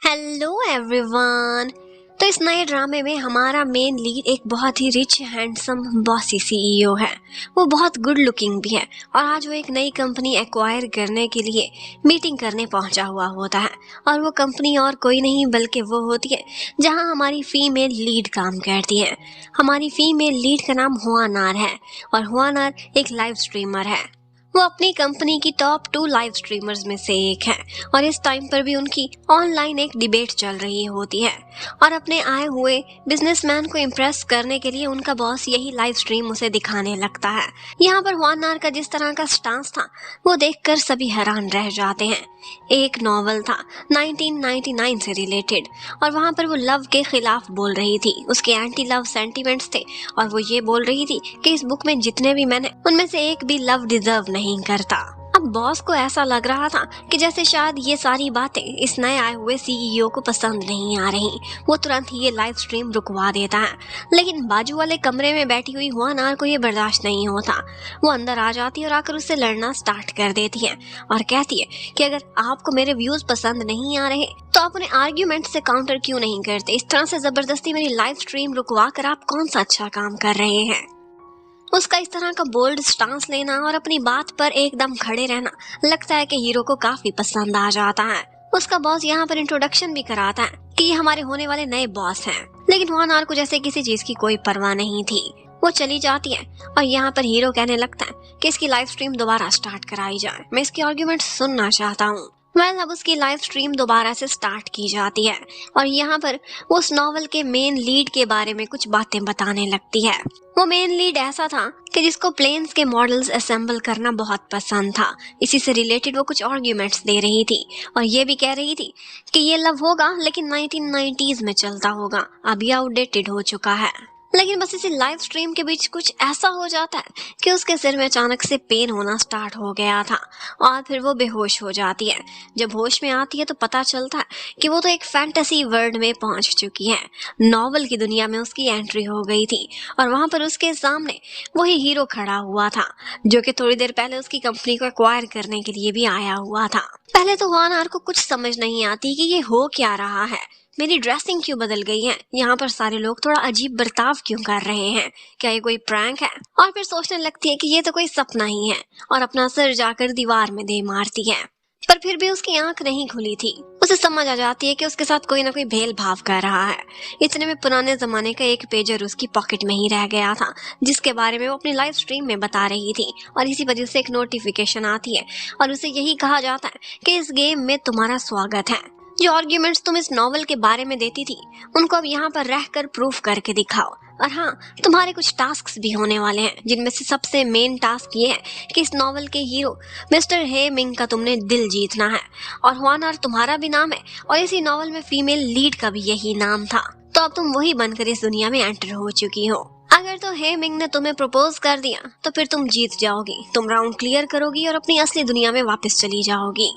Hello everyone. तो इस नए ड्रामे में हमारा मेन लीड एक बहुत ही रिच हैंडसम बॉसी सीईओ है। वो बहुत गुड लुकिंग भी है और आज वो एक नई कंपनी एक्वायर करने के लिए मीटिंग करने पहुंचा हुआ होता है। और वो कंपनी और कोई नहीं बल्कि वो होती है जहां हमारी फीमेल लीड काम करती है। हमारी फीमेल लीड का नाम हुआनार है और हुआनार एक लाइव स्ट्रीमर है। वो अपनी कंपनी की टॉप 2 लाइव स्ट्रीमर्स में से एक है और इस टाइम पर भी उनकी ऑनलाइन एक डिबेट चल रही होती है। और अपने आए हुए बिजनेसमैन को इम्प्रेस करने के लिए उनका बॉस यही लाइव स्ट्रीम उसे दिखाने लगता है। यहाँ पर हुआनार का जिस तरह का स्टांस था वो देखकर सभी हैरान रह जाते हैं। एक नॉवल था 1999 से रिलेटेड और वहाँ पर वो लव के खिलाफ बोल रही थी, उसके एंटी लव सेंटिमेंट्स थे और वो ये बोल रही थी कि इस बुक में जितने भी मैंने उनमें से एक भी लव डिजर्व नहीं करता। अब बॉस को ऐसा लग रहा था कि जैसे शायद ये सारी बातें इस नए आए हुए सीईओ को पसंद नहीं आ रही। वो तुरंत ही ये लाइव स्ट्रीम रुकवा देता है, लेकिन बाजू वाले कमरे में बैठी हुई हुआनार को ये बर्दाश्त नहीं होता। वो अंदर आ जाती है और आकर उससे लड़ना स्टार्ट कर देती है और कहती है कि अगर आपको मेरे व्यूज पसंद नहीं आ रहे तो आप उन्हें आर्ग्यूमेंट से काउंटर क्यों नहीं करते। इस तरह से जबरदस्ती मेरी लाइव स्ट्रीम रुकवा कर आप कौन सा अच्छा काम कर रहे हैं। उसका इस तरह का बोल्ड स्टांस लेना और अपनी बात पर एकदम खड़े रहना लगता है कि हीरो को काफी पसंद आ जाता है। उसका बॉस यहाँ पर इंट्रोडक्शन भी कराता है कि ये हमारे होने वाले नए बॉस हैं, लेकिन हुआनार को जैसे किसी चीज की कोई परवाह नहीं थी। वो चली जाती है और यहाँ पर हीरो कहने लगता है कि इसकी लाइव स्ट्रीम दोबारा स्टार्ट कराई जाए, मैं इसकी आर्ग्यूमेंट सुनना चाहता हूँ। अब उसकी लाइव स्ट्रीम दोबारा से स्टार्ट की जाती है और यहाँ पर वो उस नॉवल के मेन लीड के बारे में कुछ बातें बताने लगती है। वो मेन लीड ऐसा था कि जिसको प्लेन्स के मॉडल्स असेंबल करना बहुत पसंद था। इसी से रिलेटेड वो कुछ आर्ग्यूमेंट्स दे रही थी और ये भी कह रही थी कि ये लव होगा लेकिन 1990s में चलता होगा, अभी आउटडेटेड हो चुका है। लेकिन बस इसी लाइव स्ट्रीम के बीच कुछ ऐसा हो जाता है कि उसके सिर में अचानक से पेन होना स्टार्ट हो गया था और फिर वो बेहोश हो जाती है। जब होश में आती है तो पता चलता है कि वो तो एक फैंटेसी वर्ल्ड में पहुंच चुकी है। नॉवल की दुनिया में उसकी एंट्री हो गई थी और वहां पर उसके सामने वही हीरो खड़ा हुआ था जो कि थोड़ी देर पहले उसकी कंपनी को एक्वायर करने के लिए भी आया हुआ था। पहले तो हुआनार को कुछ समझ नहीं आती कि ये हो क्या रहा है, मेरी ड्रेसिंग क्यों बदल गई है, यहाँ पर सारे लोग थोड़ा अजीब बर्ताव क्यों कर रहे हैं, क्या ये कोई प्रैंक है। और फिर सोचने लगती है कि ये तो कोई सपना ही है और अपना सिर जाकर दीवार में दे मारती है। पर फिर भी उसकी आंख नहीं खुली थी। उसे समझ आ जाती है कि उसके साथ कोई ना कोई भेदभाव कर रहा है। इतने में पुराने जमाने का एक पेजर उसकी पॉकेट में ही रह गया था जिसके बारे में वो अपनी लाइव स्ट्रीम में बता रही थी और इसी वजह से एक नोटिफिकेशन आती है और उसे यही कहा जाता है कि इस गेम में तुम्हारा स्वागत है। जो आर्ग्यूमेंट्स तुम इस नॉवल के बारे में देती थी उनको अब यहाँ पर रहकर प्रूफ करके दिखाओ। और हाँ, तुम्हारे कुछ टास्क्स भी होने वाले हैं जिनमें से सबसे मेन टास्क ये है कि इस नॉवल के हीरो मिस्टर हे मिंग का तुमने दिल जीतना है। और हुआनार तुम्हारा भी नाम है और इसी नॉवल में फीमेल लीड का भी यही नाम था, तो अब तुम वही बनकर इस दुनिया में एंटर हो चुकी हो। अगर तो हे मिंग ने तुम्हें प्रपोज कर दिया तो फिर तुम जीत जाओगी, तुम राउंड क्लियर करोगी और अपनी असली दुनिया में वापस चली जाओगी।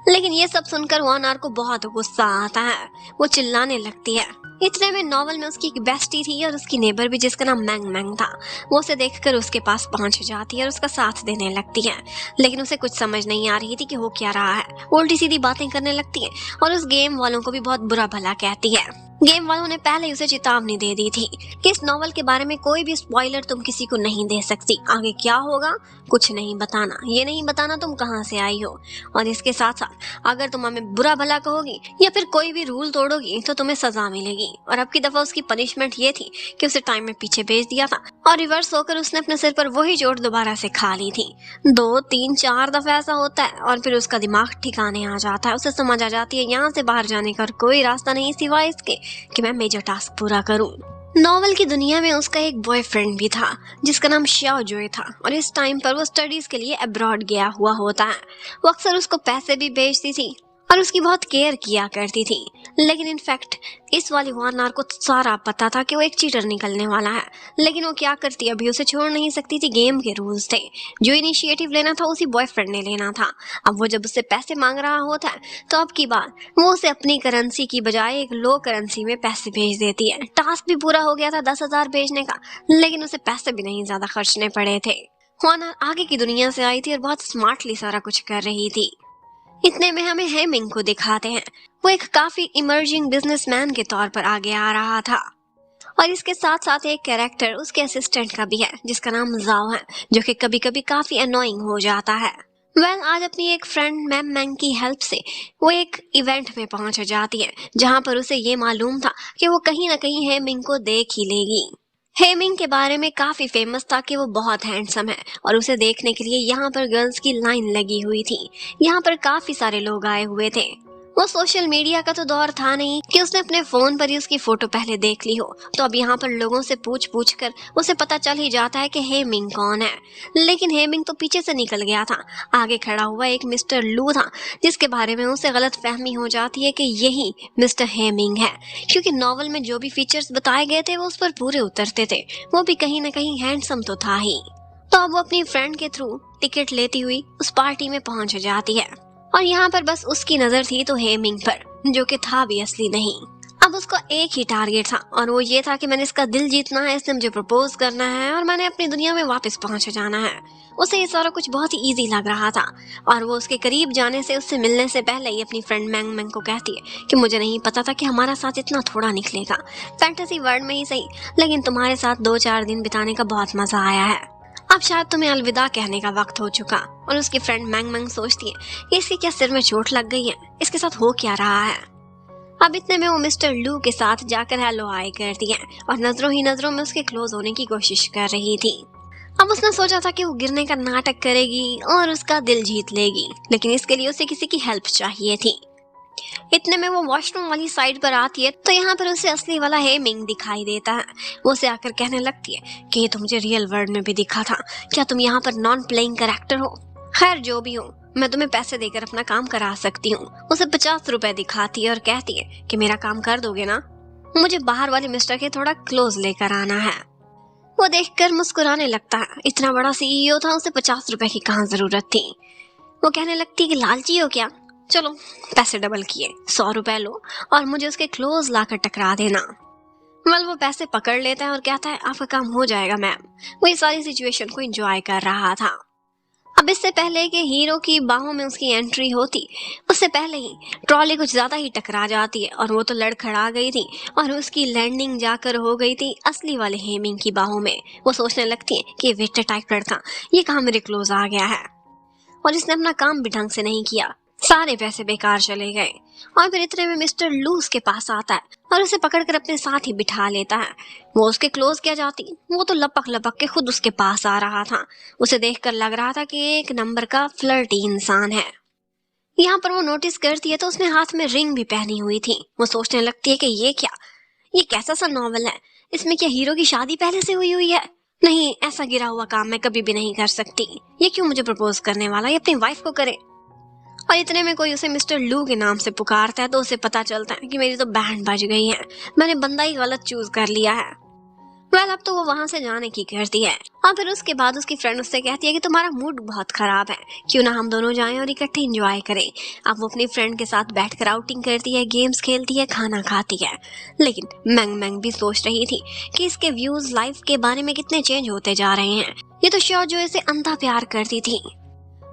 लेकिन ये सब सुनकर हुआनार को बहुत गुस्सा आता है। वो चिल्लाने लगती है। इतने में नॉवल में उसकी एक बेस्टी थी और उसकी नेबर भी जिसका नाम मैंग मैंग था। वो उसे देखकर उसके पास पहुंच जाती है और उसका साथ देने लगती है, लेकिन उसे कुछ समझ नहीं आ रही थी कि हो क्या रहा है। उल्टी सीधी बातें करने लगती है और उस गेम वालों को भी बहुत बुरा भला कहती है। गेम वालों ने पहले उसे चेतावनी दे दी थी कि इस नॉवल के बारे में कोई भी स्पॉइलर तुम किसी को नहीं दे सकती। आगे क्या होगा कुछ नहीं बताना, ये नहीं बताना तुम कहाँ से आई हो, और इसके साथ साथ अगर तुम हमें बुरा भला कहोगी या फिर कोई भी रूल तोड़ोगी तो तुम्हें सजा मिलेगी। और अब की दफा उसकी पनिशमेंट ये थी कि उसे टाइम में पीछे भेज दिया था और रिवर्स होकर उसने अपने सिर पर वही चोट दोबारा से खा ली थी। 2 3 4 दफा ऐसा होता है और फिर उसका दिमाग ठिकाने आ जाता है। उसे समझ आ जाती है यहाँ से बाहर जाने का कोई रास्ता नहीं सिवाय इसके कि मैं मेजर टास्क पूरा करूं। नॉवल की दुनिया में उसका एक बॉयफ्रेंड भी था जिसका नाम श्याओ जोय था और इस टाइम पर वो स्टडीज के लिए अब्रॉड गया हुआ होता है। वो अक्सर उसको पैसे भी भेजती थी और उसकी बहुत केयर किया करती थी। लेकिन इनफैक्ट इस वाली हुआनार को सारा पता था कि वो एक चीटर निकलने वाला है, लेकिन वो क्या करती, अभी उसे छोड़ नहीं सकती थी। गेम के रूल्स थे, जो इनिशिएटिव लेना था उसी बॉयफ्रेंड ने लेना था। अब वो जब उससे पैसे मांग रहा होता है तो अब की बार वो उसे अपनी करेंसी की बजाय एक लो करेंसी में पैसे भेज देती है। टास्क भी पूरा हो गया था 10,000 भेजने का, लेकिन उसे पैसे भी नहीं ज्यादा खर्चने पड़े थे। हुआनार आगे की दुनिया से आई थी और बहुत स्मार्टली सारा कुछ कर रही थी। इतने में हमें हेमिंग को दिखाते हैं। वो एक काफी इमर्जिंग बिजनेसमैन के तौर पर आगे आ रहा था और इसके साथ साथ एक कैरेक्टर उसके असिस्टेंट का भी है जिसका नाम जाओ है, जो कि कभी कभी काफी अनोइंग हो जाता है। आज अपनी एक फ्रेंड मैम मैंग की हेल्प से वो एक इवेंट में पहुंच जाती है जहां पर उसे ये मालूम था कि वो कहीं ना कहीं हेमिंग को देख ही लेगी। हेमिंग के बारे में काफी फेमस था कि वो बहुत हैंडसम है और उसे देखने के लिए यहाँ पर गर्ल्स की लाइन लगी हुई थी। यहाँ पर काफी सारे लोग आए हुए थे। वो सोशल मीडिया का तो दौर था नहीं कि उसने अपने फोन पर ही उसकी फोटो पहले देख ली हो, तो अब यहाँ पर लोगों से पूछ पूछ कर उसे पता चल ही जाता है कि हेमिंग कौन है। लेकिन हेमिंग तो पीछे से निकल गया था। आगे खड़ा हुआ एक मिस्टर लू था जिसके बारे में उसे गलत फहमी हो जाती है कि यही मिस्टर हेमिंग है, क्योंकि नॉवल में जो भी फीचर्स बताए गए थे वो उस पर पूरे उतरते थे। वो भी कहीं ना कहीं हैंडसम तो था ही। तो अब वो अपनी फ्रेंड के थ्रू टिकट लेती हुई उस पार्टी में पहुंच जाती है और यहाँ पर बस उसकी नजर थी तो हेमिंग पर, जो कि था भी असली नहीं। अब उसका एक ही टारगेट था और वो ये था कि मैंने इसका दिल जीतना है, इसने मुझे प्रपोज करना है और मैंने अपनी दुनिया में वापस पहुंच जाना है। उसे ये सारा कुछ बहुत ही इजी लग रहा था और वो उसके करीब जाने से, उससे मिलने से पहले ही अपनी फ्रेंड मैंग मैंग को कहती है कि मुझे नहीं पता था कि हमारा साथ इतना थोड़ा निकलेगा, फैंटेसी वर्ल्ड में ही सही, लेकिन तुम्हारे साथ 2-4 दिन बिताने का बहुत मजा आया है। अब शायद तुम्हें अलविदा कहने का वक्त हो चुका। और उसकी फ्रेंड मैंग मैंग सोचती है कि इसके क्या सिर में चोट लग गई है, इसके साथ हो क्या रहा है। अब इतने में वो मिस्टर लू के साथ जाकर हेलो हाय करती है और नजरों ही नजरों में उसके क्लोज होने की कोशिश कर रही थी। अब उसने सोचा था कि वो गिरने का नाटक करेगी और उसका दिल जीत लेगी, लेकिन इसके लिए उसे किसी की हेल्प चाहिए थी। इतने में वो वॉशरूम वाली साइड पर आती है तो यहाँ पर उसे असली वाला हेमिंग दिखाई देता है। वो उसे आकर कहने लगती है कि ये तो मुझे रियल वर्ल्ड में भी दिखा था, क्या तुम यहाँ पर नॉन प्लेइंग कैरेक्टर हो? खैर जो भी हो, मैं तुम्हें पैसे देकर अपना काम करा सकती हूँ। उसे 50 रुपए दिखाती है और कहती है कि मेरा काम कर दोगे ना, मुझे बाहर वाले मिस्टर के थोड़ा क्लोज लेकर आना है। वो देखकर मुस्कुराने लगता है। इतना बड़ा सीईओ था, उसे 50 रुपए की कहाँ जरूरत थी। वो कहने लगती है कि लालची हो क्या, चलो पैसे डबल किए, 100 रुपए लो और मुझे उसके क्लोज लाकर टकरा देना। वो पैसे पकड़ लेता है और कहता है आपका काम हो जाएगा मैम। वो इस सारी सिचुएशन को एंजॉय कर रहा था। अब इससे पहले कि हीरो की बाहों में उसकी एंट्री होती, उससे पहले ही ट्रॉली कुछ ज्यादा ही टकरा जाती है और वो तो लड़खड़ा गई थी और उसकी लैंडिंग जाकर हो गई थी असली वाले हेमिंग की बाहों में। वो सोचने लगती है कि वेटर टाइप लड़का ये कहाँ मेरे क्लोज आ गया है, और इसने अपना काम भी ढंग से नहीं किया, सारे पैसे बेकार चले गए। और फिर इतने में मिस्टर लूस के पास आता है और उसे पकड़कर अपने साथ ही बिठा लेता है। वो उसके क्लोज क्या जाती, वो तो लपक लपक के खुद उसके पास आ रहा था। उसे देखकर लग रहा था कि एक नंबर का फ्लर्टी इंसान है। यहाँ पर वो नोटिस करती है तो उसने हाथ में रिंग भी पहनी हुई थी। वो सोचने लगती है कि ये कैसा सा नॉवल है, इसमें क्या हीरो की शादी पहले से हुई है? नहीं, ऐसा गिरा हुआ काम मैं कभी भी नहीं कर सकती। ये क्यों मुझे प्रपोज करने वाला, ये अपनी वाइफ को करे। और इतने में कोई उसे मिस्टर लू के नाम से पुकारता है तो उसे पता चलता है कि मेरी तो बैंड बज गई है, मैंने बंदा ही गलत चूज कर लिया है। अब तो वो वहां से जाने की करती है और फिर उसके बाद उसकी फ्रेंड उससे कहती है कि तुम्हारा मूड बहुत खराब है, क्यों ना हम दोनों जाएं और इकट्ठे एंजॉय करें। अब वो अपनी फ्रेंड के साथ बैठकर आउटिंग करती है, गेम्स खेलती है, खाना खाती है। लेकिन मैंग मैंग भी सोच रही थी कि इसके व्यूज लाइफ के बारे में कितने चेंज होते जा रहे हैं। ये तो श्योर जो इसे अंधा प्यार करती थी,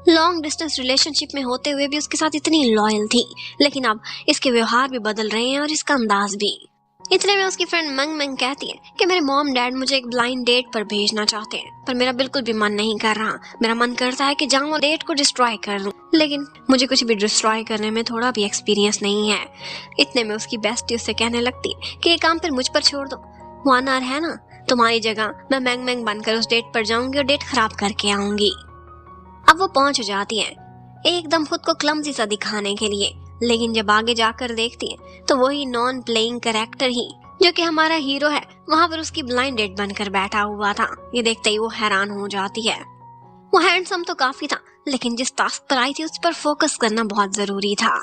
लॉन्ग डिस्टेंस रिलेशनशिप में होते हुए भी उसके साथ इतनी लॉयल थी, लेकिन अब इसके व्यवहार भी बदल रहे हैं और इसका अंदाज भी। इतने में उसकी फ्रेंड मंग मंग कहती है कि मेरे मॉम डैड मुझे एक ब्लाइंड डेट पर भेजना चाहते हैं, पर मेरा बिल्कुल भी मन नहीं कर रहा। मेरा मन करता है कि जाऊं और डेट को डिस्ट्रॉय कर दूं, लेकिन मुझे कुछ भी डिस्ट्रॉय करने में थोड़ा भी एक्सपीरियंस नहीं है। इतने में उसकी बेस्टी उससे कहने लगती है कि ये काम फिर मुझ पर छोड़ दो, वो अनार है ना, तुम्हारी जगह मैं मैंग मैंग बनकर उस डेट पर जाऊंगी और डेट खराब करके आऊंगी। अब वो पहुंच जाती है एकदम खुद को क्लमजी सा दिखाने के लिए, लेकिन जब आगे जाकर देखती है तो वही नॉन प्लेइंग कैरेक्टर ही जो कि हमारा हीरो है वहां पर उसकी ब्लाइंड डेट बनकर बैठा हुआ था। ये देखते ही वो हैरान हो जाती है। वो हैंडसम तो काफी था, लेकिन जिस टास्क पर आई थी उस पर फोकस करना बहुत जरूरी था।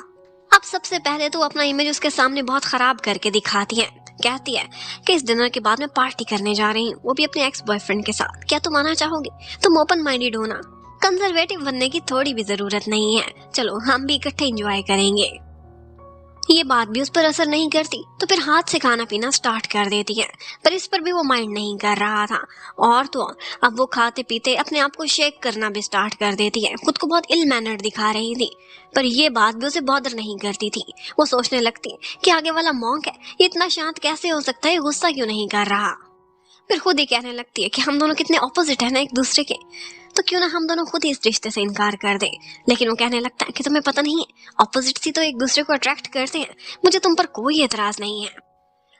अब सबसे पहले तो अपना इमेज उसके सामने बहुत खराब करके दिखाती है। कहती है कि इस डिनर के बाद मैं पार्टी करने जा रही हूँ, वो भी अपने एक्स बॉयफ्रेंड के साथ। क्या तुम आना चाहोगे? तुम ओपन माइंडेड हो ना, कंजर्वेटिव बनने की थोड़ी भी जरूरत नहीं है, चलो हम भी इकट्ठे एंजॉय करेंगे। ये बात भी उस पर असर नहीं करती तो फिर हाथ से खाना पीना स्टार्ट कर देती है, पर इस पर भी वो माइंड नहीं कर रहा था। और तो अब वो खाते पीते अपने आप को शेक करना भी स्टार्ट कर देती है, खुद को बहुत इल मैनर्ड दिखा रही थी। पर ये बात भी उसे बॉदर नहीं करती थी। वो सोचने लगती कि आगे वाला मॉन्क है, ये इतना शांत कैसे हो सकता है, गुस्सा क्यों नहीं कर रहा। फिर खुद ही कहने लगती है कि हम दोनों कितने ऑपोजिट है ना एक दूसरे के, तो क्यों ना हम दोनों खुद ही इस रिश्ते से इनकार कर दे। लेकिन वो कहने लगता है कि तुम्हें पता नहीं है, ऑपोजिट्स ही तो एक दूसरे को अट्रैक्ट करते हैं, मुझे तुम पर कोई एतराज नहीं है।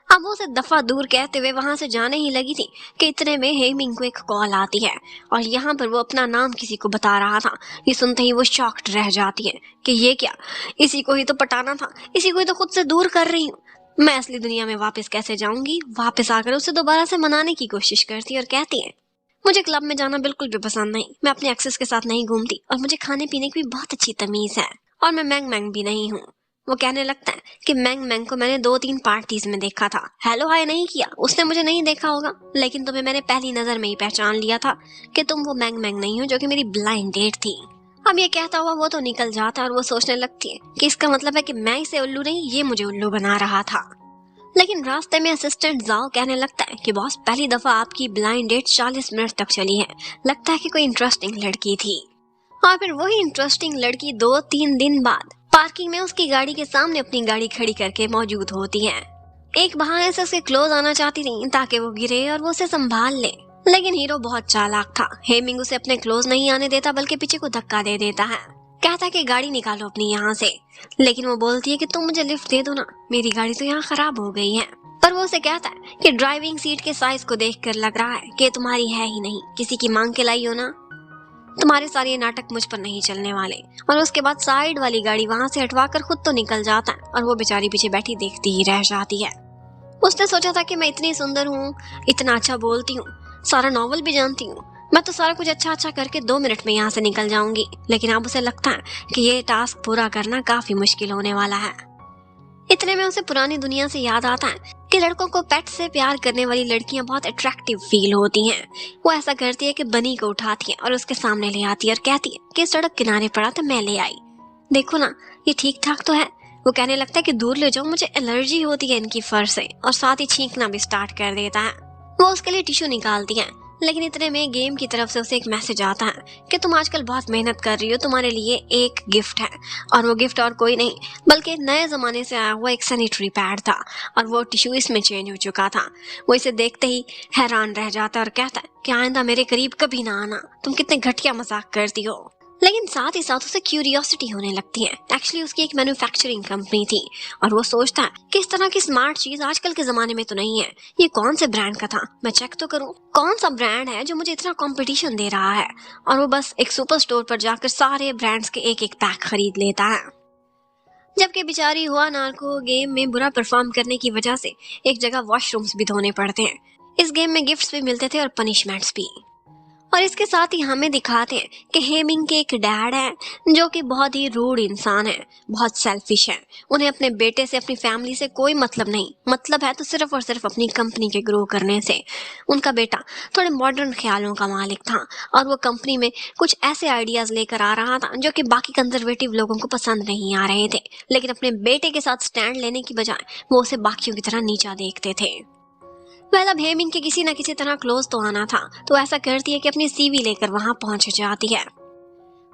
अब वो उसे दफा दूर कहते हुए वहां से जाने ही लगी थी कि इतने में हेमिंग को एक कॉल आती है और यहाँ पर वो अपना नाम किसी को बता रहा था। ये सुनते ही वो शॉक्ड रह जाती है कि ये क्या, इसी को ही तो पटाना था, इसी को ही तो खुद से दूर कर रही हूँ, मैं असली दुनिया में वापस कैसे जाऊंगी। वापस आकर उसे दोबारा से मनाने की कोशिश करती है और कहती है मुझे क्लब में जाना बिल्कुल भी पसंद नहीं, मैं अपने एक्सेस के साथ नहीं घूमती और मुझे खाने पीने की भी बहुत अच्छी तमीज है और मैं मैंग मैंग भी नहीं हूँ। वो कहने लगता है कि मैंग मैंग को मैंने 2-3 पार्टीज में देखा था, हेलो हाय नहीं किया, उसने मुझे नहीं देखा होगा, लेकिन तुम्हें मैंने पहली नजर में ही पहचान लिया था कि तुम वो मैंग मैंग नहीं हो जो कि मेरी ब्लाइंड डेट थी। अब ये कहता हुआ वो तो निकल जाता है और वो सोचने लगती है कि इसका मतलब है कि मैं इसे उल्लू नहीं, ये मुझे उल्लू बना रहा था। लेकिन रास्ते में असिस्टेंट जाओ कहने लगता है कि बॉस पहली दफा आपकी ब्लाइंड डेट 40 मिनट तक चली है, लगता है कि कोई इंटरेस्टिंग लड़की थी। और फिर वही इंटरेस्टिंग लड़की 2-3 दिन बाद पार्किंग में उसकी गाड़ी के सामने अपनी गाड़ी खड़ी करके मौजूद होती है। एक बहाने से उसके क्लोज आना चाहती थी ताकि वो गिरे और वो उसे संभाल ले, लेकिन हीरो बहुत चालाक था। हेमिंग उसे अपने क्लोज नहीं आने देता बल्कि पीछे को धक्का दे देता है, कहता है कि गाड़ी निकालो अपनी यहाँ से, लेकिन वो बोलती है कि तुम मुझे लिफ्ट दे दो ना, मेरी गाड़ी तो यहाँ खराब हो गई है। पर वो उसे कहता है कि ड्राइविंग सीट के साइज को देखकर लग रहा है कि तुम्हारी है ही नहीं, किसी की मांग के लाई हो ना, तुम्हारे सारे नाटक मुझ पर नहीं चलने वाले। और उसके बाद साइड वाली गाड़ी वहां से हटवाकर खुद तो निकल जाता है और वो बेचारी पीछे बैठी देखती ही रह जाती है। उसने सोचा था कि मैं इतनी सुंदर हूँ, इतना अच्छा बोलती हूँ, सारा नॉवल भी जानती हूँ, मैं तो सारा कुछ अच्छा अच्छा करके 2 मिनट में यहाँ से निकल जाऊंगी, लेकिन अब उसे लगता है कि ये टास्क पूरा करना काफी मुश्किल होने वाला है। इतने में उसे पुरानी दुनिया से याद आता है कि लड़कों को पेट से प्यार करने वाली लड़कियां बहुत अट्रैक्टिव फील होती हैं। वो ऐसा करती है कि बनी को उठाती है और उसके सामने ले आती है और कहती है कि सड़क किनारे पड़ा था मैं ले आई, देखो ना ये ठीक ठाक तो है। वो कहने लगता है कि दूर ले जाओ, मुझे एलर्जी होती है इनकी फर से, और साथ ही छींकना भी स्टार्ट कर देता है। वो उसके लिए टिश्यू निकालती है, लेकिन इतने में गेम की तरफ से उसे एक मैसेज आता है कि तुम आजकल बहुत मेहनत कर रही हो, तुम्हारे लिए एक गिफ्ट है। और वो गिफ्ट और कोई नहीं बल्कि नए जमाने से आया हुआ एक सैनिटरी पैड था और वो टिश्यू इसमें चेंज हो चुका था। वो इसे देखते ही हैरान रह जाता है और कहता है कि आइंदा मेरे करीब कभी ना आना, तुम कितने घटिया मजाक करती हो। लेकिन साथ ही साथ उसे क्यूरियोसिटी होने लगती है। एक्चुअली उसकी एक मैन्युफैक्चरिंग कंपनी थी और वो सोचता है कि इस तरह की स्मार्ट चीज आजकल के जमाने में तो नहीं है, ये कौन से ब्रांड का था, मैं चेक तो करूं कौन सा ब्रांड है जो मुझे इतना कंपटीशन दे रहा है। और वो बस एक सुपर स्टोर पर जाकर सारे ब्रांड्स के एक एक पैक खरीद लेता है। जबकि बेचारी हुआनार को गेम में बुरा परफॉर्म करने की वजह से एक जगह वॉशरूम्स भी धोने पड़ते हैं। इस गेम में गिफ्ट्स भी मिलते थे और पनिशमेंट्स भी। और इसके साथ ही हमें दिखाते हैं कि हेमिंग के एक डैड है जो कि बहुत ही रूड इंसान है, बहुत सेल्फिश है। उन्हें अपने बेटे से, अपनी फैमिली से कोई मतलब नहीं, मतलब है तो सिर्फ और सिर्फ अपनी कंपनी के ग्रो करने से। उनका बेटा थोड़े मॉडर्न ख्यालों का मालिक था और वो कंपनी में कुछ ऐसे आइडियाज लेकर आ रहा था जो कि बाकी कंजर्वेटिव लोगों को पसंद नहीं आ रहे थे, लेकिन अपने बेटे के साथ स्टैंड लेने की बजाय वो उसे बाकियों की तरह नीचा देखते थे। अब हेमिंग के किसी न किसी तरह क्लोज तो आना था, तो ऐसा करती है कि अपनी सीवी लेकर वहां पहुंच जाती है।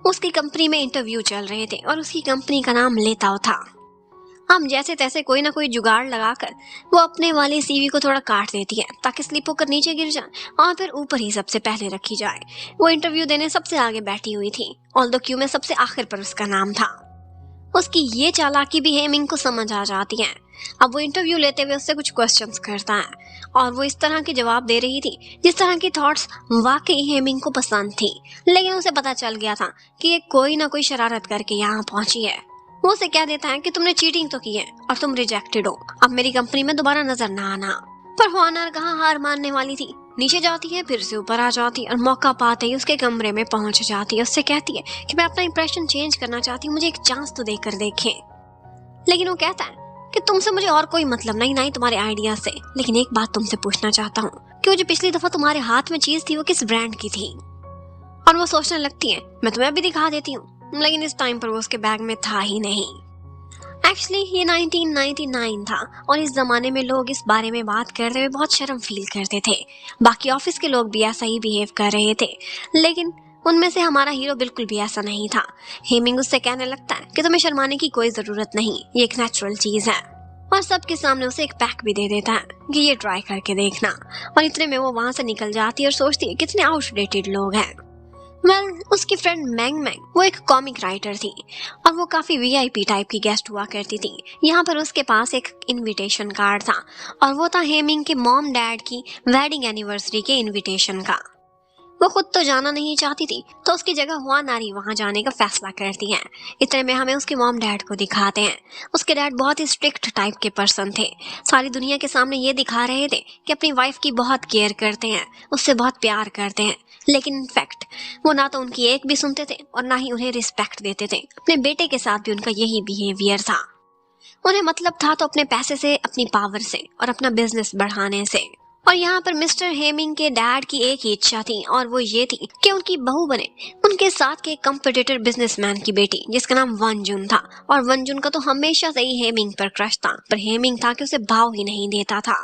उसकी कंपनी में इंटरव्यू चल रहे थे और उसकी कंपनी का नाम लेताओ था। हम जैसे तैसे कोई ना कोई जुगाड़ लगाकर वो अपने वाली सीवी को थोड़ा काट देती है ताकि स्लिप होकर नीचे गिर जाए और फिर ऊपर ही सबसे पहले रखी जाए। वो इंटरव्यू देने सबसे आगे बैठी हुई थी, ऑल्दो क्यू में सबसे आखिर पर उसका नाम था। उसकी ये चालाकी भी हेमिंग को समझ आ जाती है। अब वो इंटरव्यू लेते हुए उससे कुछ क्वेश्चंस करता है और वो इस तरह के जवाब दे रही थी जिस तरह की थॉट्स वाकई हेमिंग को पसंद थी, लेकिन उसे पता चल गया था कि ये कोई ना कोई शरारत करके यहाँ पहुंची है। वो उसे कह देता है कि तुमने चीटिंग तो की है और तुम रिजेक्टेड हो, अब मेरी कंपनी में दोबारा नजर ना आना। पर हुआनार कहाँ हार मानने वाली थी, नीचे जाती है, फिर से ऊपर आ जाती है और मौका पाते ही उसके कमरे में पहुंच जाती है। उससे कहती है कि मैं अपना इंप्रेशन चेंज करना चाहती हूँ, मुझे एक चांस तो देकर देखें। लेकिन वो कहता है कि तुमसे मुझे और कोई मतलब नहीं, ना ही तुम्हारे आइडिया से, लेकिन एक बात तुमसे पूछना चाहता हूँ कि वो जो पिछली दफा तुम्हारे हाथ में चीज थी वो किस ब्रांड की थी। और वो सोचने लगती है मैं तुम्हें अभी दिखा देती हूँ, लेकिन इस टाइम पर वो उसके बैग में था ही नहीं। एक्चुअली ये 1999 था और इस जमाने में लोग इस बारे में बात करते हुए बहुत शर्म फील करते थे। बाकी ऑफिस के लोग भी ऐसा ही बिहेव कर रहे थे, लेकिन उनमें से हमारा हीरो बिल्कुल भी ऐसा नहीं था। हेमिंग उससे कहने लगता है कि तुम्हें शर्माने की कोई जरूरत नहीं, ये एक नेचुरल चीज है, और सबके सामने उसे एक पैक भी दे देता है कि ये ट्राई करके देखना। और इतने में वो वहां से निकल जाती है और सोचती है कितने आउटडेटेड लोग हैं। उसकी फ्रेंड मैंग मैंग वो एक कॉमिक राइटर थी और वो काफी वीआईपी टाइप की गेस्ट हुआ करती थी। यहाँ पर उसके पास एक इनविटेशन कार्ड था और वो था हेमिंग के मॉम डैड की वेडिंग एनिवर्सरी के इनविटेशन का। वो खुद तो जाना नहीं चाहती थी, तो उसकी जगह हुआ नारी वहां जाने का फैसला करती है। इतने में हमें उसके मॉम डैड को दिखाते हैं। उसके डैड बहुत ही स्ट्रिक्ट टाइप के पर्सन थे, सारी दुनिया के सामने ये दिखा रहे थे कि अपनी वाइफ की बहुत केयर करते हैं, उससे बहुत प्यार करते हैं, लेकिन इनफैक्ट वो ना तो उनकी एक भी सुनते थे और ना ही उन्हें रिस्पेक्ट देते थे। अपने बेटे के साथ भी उनका यही बिहेवियर था। उन्हें मतलब था तो अपने पैसे से, अपनी पावर से और अपना बिजनेस बढ़ाने से। और यहाँ पर मिस्टर हेमिंग के डैड की एक ही इच्छा थी और वो ये थी कि उनकी बहू बने उनके साथ के कंपटीटर बिजनेसमैन की बेटी, जिसका नाम वन जुन था। और वन जुन का तो हमेशा से ही हेमिंग पर क्रश था, पर हेमिंग था कि उसे भाव ही नहीं देता था।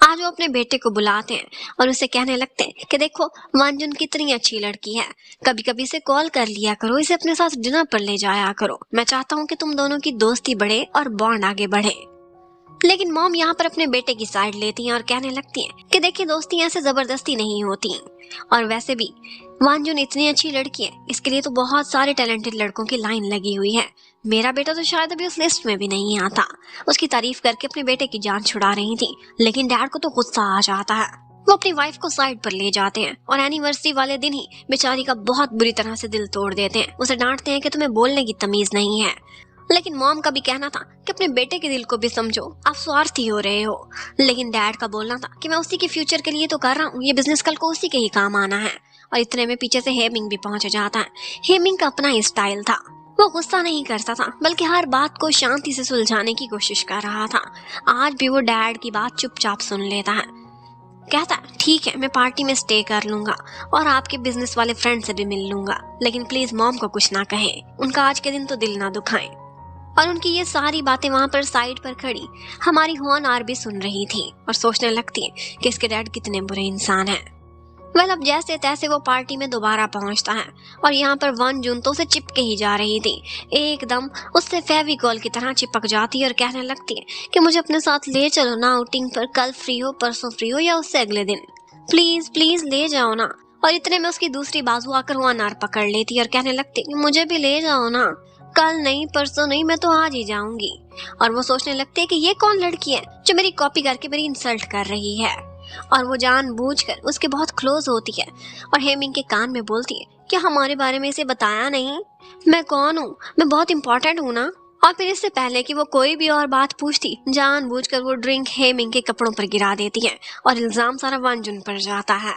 आज वो अपने बेटे को बुलाते हैं और उसे कहने लगते हैं कि देखो वन जुन कितनी अच्छी लड़की है, कभी कभी इसे कॉल कर लिया करो, इसे अपने साथ डिनर पर ले जाया करो। मैं चाहता हूँ कि तुम दोनों की दोस्ती बढ़े और बॉन्ड आगे बढ़े। लेकिन मॉम यहाँ पर अपने बेटे की साइड लेती हैं और कहने लगती हैं कि देखिए दोस्ती ऐसे जबरदस्ती नहीं होती, और वैसे भी वांजुन इतनी अच्छी लड़की है, इसके लिए तो बहुत सारे टैलेंटेड लड़कों की लाइन लगी हुई है। मेरा बेटा तो शायद अभी उस लिस्ट में भी नहीं आता। उसकी तारीफ करके अपने बेटे की जान छुड़ा रही थी, लेकिन डैड को तो गुस्सा आ जाता है। वो अपनी वाइफ को साइड पर ले जाते हैं और एनिवर्सरी वाले दिन ही बेचारी का बहुत बुरी तरह से दिल तोड़ देते हैं। उसे डांटते हैं कि तुम्हें बोलने की तमीज नहीं है। लेकिन मॉम का भी कहना था कि अपने बेटे के दिल को भी समझो, आप स्वार्थी हो रहे हो। लेकिन डैड का बोलना था कि मैं उसी के फ्यूचर के लिए तो कर रहा हूँ, ये बिजनेस कल को उसी के ही काम आना है। और इतने में पीछे से हेमिंग भी पहुंच जाता है। हेमिंग का अपना ही स्टाइल था, वो गुस्सा नहीं करता था बल्कि हर बात को शांति से सुलझाने की कोशिश कर रहा था। आज भी वो डैड की बात चुपचाप सुन लेता है। कहता है ठीक है, मैं पार्टी में स्टे कर लूंगा और आपके बिजनेस वाले फ्रेंड से भी मिल लूंगा, लेकिन प्लीज मॉम को कुछ ना कहें, उनका आज के दिन तो दिल ना दुखाएं। और उनकी ये सारी बातें वहां पर साइड पर खड़ी हमारी हुआन आर भी सुन रही थी और सोचने लगती है कि इसके डैड कितने बुरे इंसान हैं। अब जैसे तैसे वो पार्टी में दोबारा पहुंचता है और यहाँ पर वन जून तो उसे चिपके ही जा रही थी, एकदम उससे फेविकॉल की तरह चिपक जाती है और कहने लगती है कि मुझे अपने साथ ले चलो ना आउटिंग पर, कल फ्री हो, परसों फ्री हो या उससे अगले दिन, प्लीज प्लीज ले जाओ ना। और इतने में उसकी दूसरी बाजू आकर हुआन आर पकड़ लेती है और कहने लगती है मुझे भी ले जाओ ना, कल नहीं, परसों नहीं, मैं तो आज ही जाऊंगी। और वो सोचने लगते हैं कि ये कौन लड़की है जो मेरी कॉपी करके मेरी इंसल्ट कर रही है। और वो जानबूझकर उसके बहुत क्लोज होती है और हेमिंग के कान में बोलती है कि हमारे बारे में इसे बताया नहीं, मैं कौन हूँ, मैं बहुत इंपॉर्टेंट हूँ ना। और फिर इससे पहले कि वो कोई भी और बात पूछती, जानबूझकर वो ड्रिंक हेमिंग के कपड़ों पर गिरा देती है और इल्जाम सारा वंजुन पर जाता है।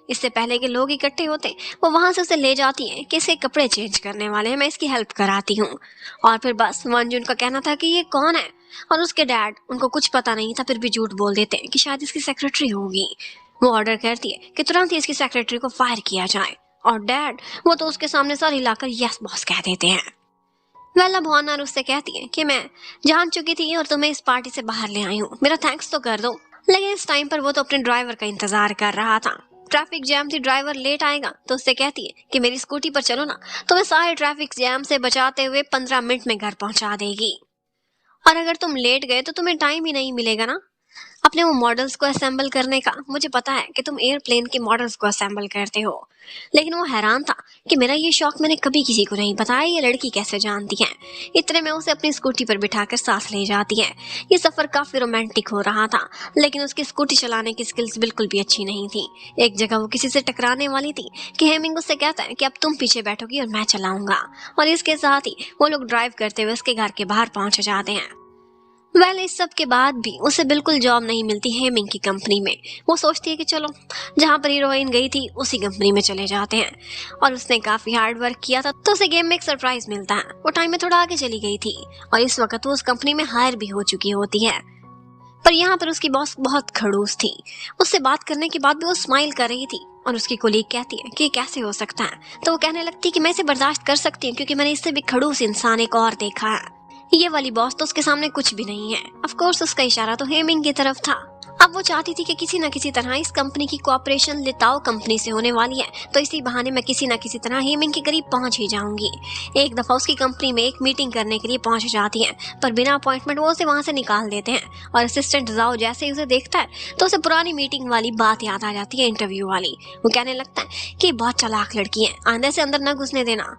इससे पहले कि लोग इकट्ठे होते वो वहां से उसे ले जाती हैं कि इसके कपड़े चेंज करने वाले हैं, मैं इसकी हेल्प कराती हूँ। और फिर बस वंजुन का कहना था कि ये कौन है, और उसके डैड उनको कुछ पता नहीं था फिर भी झूठ बोल देते हैं कि शायद इसकी सेक्रेटरी होगी। वो ऑर्डर करती है कि तुरंत ही इसकी सेक्रेटरी को फायर किया जाए और डैड वो तो उसके सामने सर हिलाकर यस बॉस कह देते हैं। अब हॉनर उससे कहती है कि मैं जान चुकी थी और तुम्हें इस पार्टी से बाहर ले आई हूँ, मेरा थैंक्स तो कर दो। लेकिन इस टाइम पर वो तो अपने ड्राइवर का इंतजार कर रहा था। ट्रैफिक जैम थी, ड्राइवर लेट आएगा, तो उससे कहती है कि मेरी स्कूटी पर चलो ना, तुम्हें सारे ट्रैफिक जैम से बचाते हुए 15 मिनट में घर पहुंचा देगी। और अगर तुम लेट गए तो तुम्हें टाइम ही नहीं मिलेगा ना अपने वो मॉडल्स को असेंबल करने का। मुझे पता है कि तुम एयरप्लेन के मॉडल्स को असेंबल करते हो। लेकिन वो हैरान था कि मेरा ये शौक मैंने कभी किसी को नहीं बताया, ये लड़की कैसे जानती है। इतने में उसे अपनी स्कूटी पर बिठाकर साथ ले जाती है। ये सफर काफी रोमांटिक हो रहा था, लेकिन उसकी स्कूटी चलाने की स्किल्स बिल्कुल भी अच्छी नहीं थी। एक जगह वो किसी से टकराने वाली थी कि हेमिंग उससे कहता है कि अब तुम पीछे बैठोगी और मैं चलाऊंगा। और इसके साथ ही वो लोग ड्राइव करते हुए उसके घर के बाहर पहुंच जाते हैं। इस सब के बाद भी उसे बिल्कुल जॉब नहीं मिलती हेमिंग की कंपनी में। वो सोचती है कि चलो जहां पर हीरोइन गई थी उसी कंपनी में चले जाते हैं। और उसने काफी हार्ड वर्क किया था तो उसे गेम में एक सरप्राइज मिलता है। वो टाइम में थोड़ा आगे चली गई थी और इस वक्त वो उस कंपनी में हायर भी हो चुकी होती है। पर यहाँ पर उसकी बॉस बहुत खड़ूस थी। उससे बात करने के बाद भी वो स्माइल कर रही थी और उसकी कोलीग कहती है कि कैसे हो सकता है, तो वो कहने लगती है कि मैं इसे बर्दाश्त कर सकती हूँ क्योंकि मैंने इससे भी खड़ूस इंसान एक और देखा है। ये वाली बॉस तो उसके सामने कुछ भी नहीं है। ऑफ कोर्स उसका इशारा तो हेमिंग की तरफ था। अब वो चाहती थी कि किसी न किसी तरह इस कंपनी की कोऑपरेशन लिताओ कंपनी से होने वाली है, तो इसी बहाने मैं किसी न किसी तरह हेमिंग के करीब पहुंच ही जाऊंगी। एक दफा उसकी कंपनी में एक मीटिंग करने के लिए पहुंच जाती है, पर बिना अपॉइंटमेंट वो उसे वहां से निकाल देते हैं। और असिस्टेंट जाओ जैसे ही उसे देखता है तो उसे पुरानी मीटिंग वाली बात याद आ जाती है, इंटरव्यू वाली। वो कहने लगता है कि बहुत चालाक लड़की है, आंधे से अंदर न घुसने देना।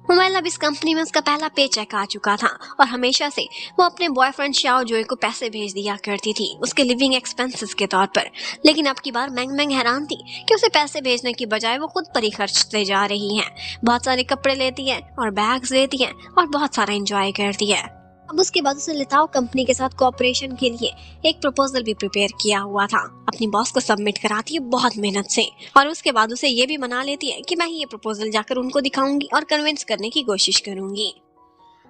हुमैल अब इस कंपनी में उसका पहला पे चेक आ चुका था और हमेशा से वो अपने बॉयफ्रेंड शाओ जोए को पैसे भेज दिया करती थी उसके लिविंग एक्सपेंसेस के तौर पर। लेकिन अब की बार मैंग मैंग हैरान थी कि उसे पैसे भेजने की बजाय वो खुद पर ही खर्चते जा रही है। बहुत सारे कपड़े लेती है और बैग्स लेती है और बहुत सारा एंजॉय करती है। अब उसके बाद उसने लिताओ कंपनी के साथ कोऑपरेशन के लिए एक प्रपोजल भी प्रिपेयर किया हुआ था। अपनी बॉस को सबमिट कराती है बहुत मेहनत से और उसके बाद उसे ये भी मना लेती है कि मैं ही ये प्रपोजल जाकर उनको दिखाऊंगी और कन्विंस करने की कोशिश करूंगी।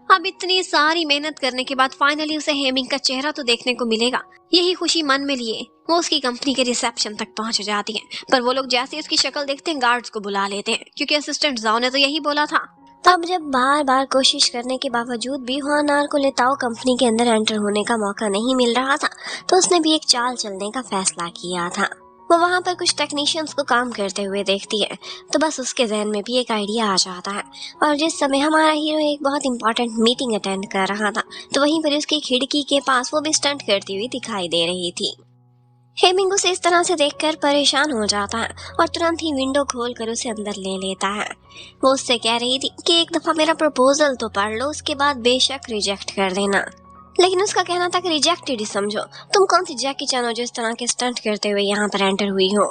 अब इतनी सारी मेहनत करने के बाद फाइनली उसे हेमिंग का चेहरा तो देखने को मिलेगा। यही खुशी मन में लिए वो उसकी कंपनी के रिसेप्शन तक पहुंच जाती है, पर वो लोग जैसे उसकी शक्ल देखते हैं गार्ड्स को बुला लेते हैं, क्योंकि असिस्टेंट जाओ ने तो यही बोला था। तब जब बार बार कोशिश करने के बावजूद भी हुआनार को लिताओ कंपनी के अंदर एंटर होने का मौका नहीं मिल रहा था, तो उसने भी एक चाल चलने का फैसला किया था। वो वहाँ पर कुछ टेक्नीशियंस को काम करते हुए देखती है, तो बस उसके जहन में भी एक आइडिया आ जाता है। और जिस समय हमारा हीरो एक बहुत इंपॉर्टेंट मीटिंग अटेंड कर रहा था, तो वहीं पर उसकी खिड़की के पास वो भी स्टंट करती हुई दिखाई दे रही थी। हेमिंग उसे इस तरह से देखकर परेशान हो जाता है और तुरंत ही विंडो खोलकर उसे अंदर ले लेता है। वो उससे कह रही थी कि एक दफा मेरा प्रपोजल तो पढ़ लो, उसके बाद बेशक रिजेक्ट कर देना। लेकिन उसका कहना था कि रिजेक्टेड ही समझो, तुम कौन सी जैकी चैन हो जो इस तरह के स्टंट करते हुए यहाँ पर एंटर हुई हो।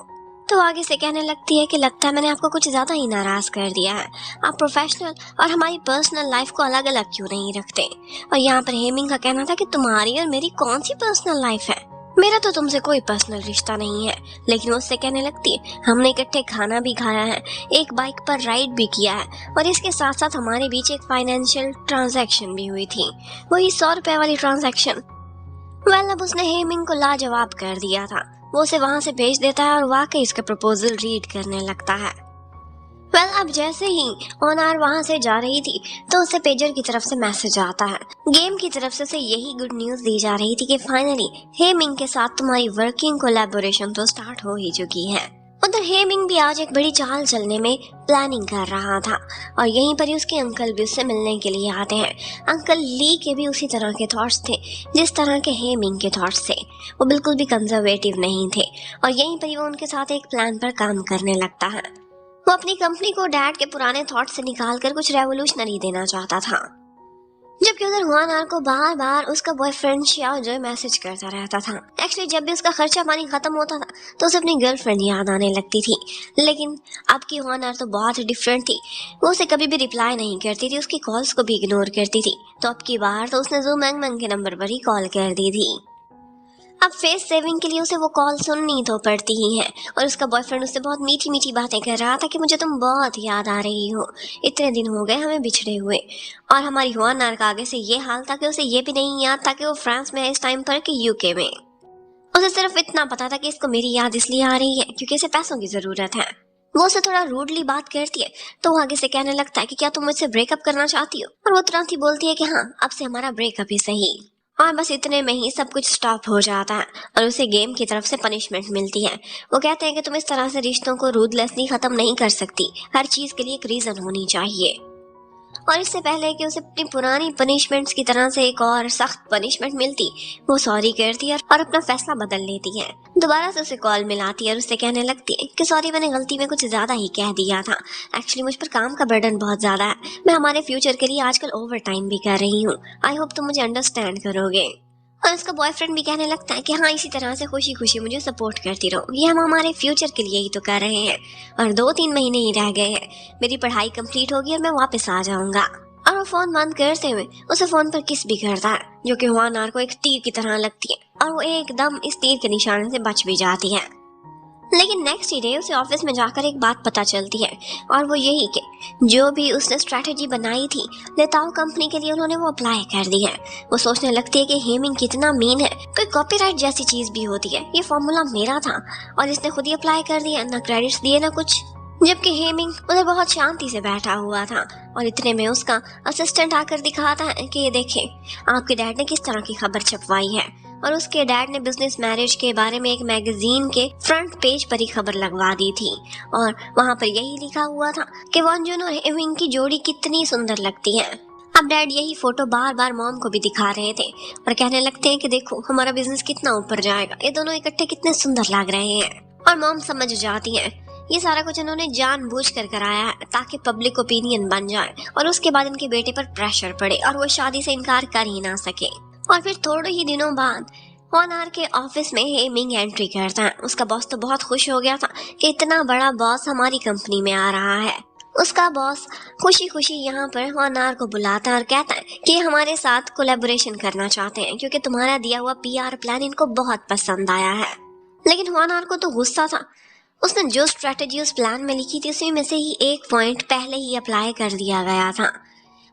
तो आगे से कहने लगती है कि लगता है मैंने आपको कुछ ज्यादा ही नाराज कर दिया है। आप प्रोफेशनल और हमारी पर्सनल लाइफ को अलग अलग क्यों नहीं रखते। और यहाँ पर हेमिंग का कहना था कि तुम्हारी और मेरी कौन सी पर्सनल लाइफ है, मेरा तो तुमसे कोई पर्सनल रिश्ता नहीं है। लेकिन वो उससे कहने लगती है हमने इकट्ठे खाना भी खाया है, एक बाइक पर राइड भी किया है और इसके साथ साथ हमारे बीच एक फाइनेंशियल ट्रांजैक्शन भी हुई थी, वही 100 रुपए वाली ट्रांजैक्शन। अब उसने हेमिंग को लाजवाब कर दिया था। वो उसे वहां से भेज देता है और वाकई इसका प्रपोजल रीड करने लगता है। अब जैसे ही ओनार वहां से जा रही थी तो उसे पेजर की तरफ से मैसेज आता है। गेम की तरफ से उसे यही गुड न्यूज दी जा रही थी कि फाइनली हेमिंग के साथ तुम्हारी वर्किंग कोलैबोरेशन तो स्टार्ट हो ही चुकी है। उधर हेमिंग भी आज एक बड़ी चाल चलने में प्लानिंग कर रहा था और यहीं पर ही उसके अंकल भी उससे मिलने के लिए आते हैं। अंकल ली के भी उसी तरह के थॉट्स थे जिस तरह के हेमिंग के थॉट्स थे। वो बिल्कुल भी कंजर्वेटिव नहीं थे और यहीं पर ही वो उनके साथ एक प्लान पर काम करने लगता है। वो अपनी कंपनी को डैड के पुराने थॉट से निकालकर कुछ रेवोल्यूशनरी देना चाहता था, जबकि उधर हुआनार को बार बार उसका बॉयफ्रेंड शाओ जो मैसेज करता रहता था। एक्चुअली जब भी उसका खर्चा पानी खत्म होता था तो उसे अपनी गर्लफ्रेंड याद आने लगती थी। लेकिन अब की हुआनार तो बहुत डिफरेंट थी। वो उसे कभी भी रिप्लाई नहीं करती थी, उसकी कॉल्स को भी इग्नोर करती थी। तो अब की बार तो उसने जो मैंग मैंग के नंबर पर ही कॉल कर दी थी। अब फेस सेविंग के लिए उसे वो कॉल सुननी तो पड़ती ही है और उसका बॉयफ्रेंड उससे बहुत मीठी मीठी बातें कर रहा था कि मुझे तुम बहुत याद आ रही हो, इतने दिन हो गए हमें बिछड़े हुए। और हमारी हुआनार का आगे से ये हाल था कि उसे ये भी नहीं याद था कि वो फ्रांस में है इस टाइम पर कि यूके में। उसे सिर्फ इतना पता था कि इसको मेरी याद इसलिए आ रही है क्योंकि इसे पैसों की जरूरत है। वो उसे थोड़ा रूडली बात करती है तो वो आगे से कहने लगता है कि क्या तुम मुझसे ब्रेकअप करना चाहती हो, और वो तुरंत ही बोलती है कि हाँ अब से हमारा ब्रेकअप ही सही। और बस इतने में ही सब कुछ स्टॉप हो जाता है और उसे गेम की तरफ से पनिशमेंट मिलती है। वो कहते हैं कि तुम इस तरह से रिश्तों को रूथलेसली खत्म नहीं कर सकती, हर चीज के लिए एक रीजन होनी चाहिए। और इससे पहले कि उसे अपनी पुरानी पनिशमेंट्स की तरह से एक और सख्त पनिशमेंट मिलती, वो सॉरी करती है और अपना फैसला बदल लेती है। दोबारा से उसे कॉल मिलाती है और उससे कहने लगती है कि सॉरी मैंने गलती में कुछ ज्यादा ही कह दिया था, एक्चुअली मुझ पर काम का बर्डन बहुत ज्यादा है, मैं हमारे फ्यूचर के लिए आजकल ओवर टाइम भी कर रही हूँ, आई होप तुम मुझे अंडरस्टैंड करोगे। और उसका बॉयफ्रेंड भी कहने लगता है कि हाँ इसी तरह से खुशी खुशी मुझे सपोर्ट करती रहो, ये हम हमारे फ्यूचर के लिए ही तो कर रहे हैं और 2-3 महीने ही रह गए हैं, मेरी पढ़ाई कंप्लीट होगी और मैं वापस आ जाऊंगा। और वो फोन बंद करते हुए उसे फोन पर किस भी करता है जो कि हुआनार को एक तीर की तरह लगती है और वो एकदम इस तीर के निशाने से बच भी जाती है। लेकिन नेक्स्ट डे उसे ऑफिस में जाकर एक बात पता चलती है और वो यही कि जो भी उसने स्ट्रैटेजी बनाई थी लेताओ कंपनी के लिए उन्होंने वो अप्लाई कर दी है। वो सोचने लगती है कि हेमिंग कितना मीन है, कोई कॉपीराइट जैसी चीज भी होती है, ये फॉर्मूला मेरा था और इसने खुद ही अप्लाई कर दिया, ना क्रेडिट्स दिए ना कुछ। जबकि हेमिंग उधर बहुत शांति से बैठा हुआ था और इतने में उसका असिस्टेंट आकर दिखाता है कि ये देखें, आपके डैड ने किस तरह की खबर छपवाई है। और उसके डैड ने बिजनेस मैरिज के बारे में एक मैगजीन के फ्रंट पेज पर ही खबर लगवा दी थी और वहाँ पर यही लिखा हुआ था कि वॉन जुन और हेमिंग की जोड़ी कितनी सुंदर लगती है। अब डैड यही फोटो बार बार मॉम को भी दिखा रहे थे और कहने लगते हैं कि देखो हमारा बिजनेस कितना ऊपर जाएगा, ये दोनों इकट्ठे कितने सुंदर लग रहे हैं। और मॉम समझ जाती है ये सारा कुछ इन्होंने जानबूझकर कराया है ताकि पब्लिक ओपिनियन बन जाए और उसके बाद इनके बेटे पर प्रेशर पड़े और वो शादी से इनकार कर ही ना सके। और फिर थोड़े ही दिनों बाद होनहार के ऑफिस में हेमिंग एंट्री करता है। उसका बॉस तो बहुत खुश हो गया था कि इतना बड़ा बॉस हमारी कंपनी में आ रहा है। उसका बॉस खुशी खुशी यहाँ पर होनहार को बुलाता है और कहता है कि हमारे साथ कोलैबोरेशन करना चाहते हैं क्योंकि तुम्हारा दिया हुआ पीआर प्लान इनको बहुत पसंद आया है। लेकिन होनहार को तो गुस्सा था, उसने जो स्ट्रेटेजी उस प्लान में लिखी थी उसी में से ही एक पॉइंट पहले ही अप्लाई कर दिया गया था।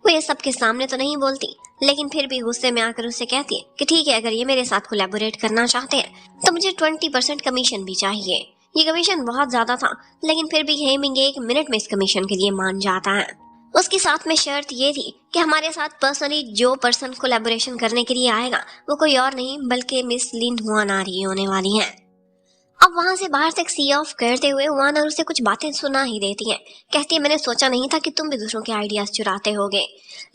वो ये सबके सामने तो नहीं बोलती, लेकिन फिर भी गुस्से में आकर उससे कहती है कि ठीक है, अगर ये मेरे साथ कोलैबोरेट करना चाहते हैं तो मुझे 20% कमीशन भी चाहिए। ये कमीशन बहुत ज्यादा था, लेकिन फिर भी हेमिंग 1 मिनट में इस कमीशन के लिए मान जाता है। उसकी साथ में शर्त ये थी कि हमारे साथ पर्सनली जो पर्सन कोलैबोरेशन करने के लिए आएगा वो कोई और नहीं बल्कि मिस लिन होनहार ही होने वाली है। अब वहां से बाहर से सी ऑफ करते हुए होनहार उसे कुछ बातें सुना ही देती है। कहती है मैंने सोचा नहीं था कि तुम भी दूसरों के आइडियाज चुराते होगे।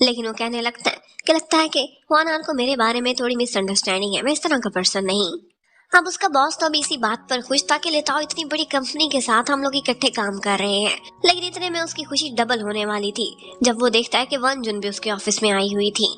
लेकिन वो कहने लगता है कि होनहार को मेरे बारे में थोड़ी मिसअंडरस्टैंडिंग है, मैं इस तरह का पर्सन नहीं। अब उसका बॉस तो अभी इसी बात पर खुश था कि लेताओ इतनी बड़ी कंपनी के साथ हम लोग इकट्ठे काम कर रहे हैं। लेकिन इतने में उसकी खुशी डबल होने वाली थी जब वो देखता है कि वॉन जुन भी उसके ऑफिस में आई हुई थी।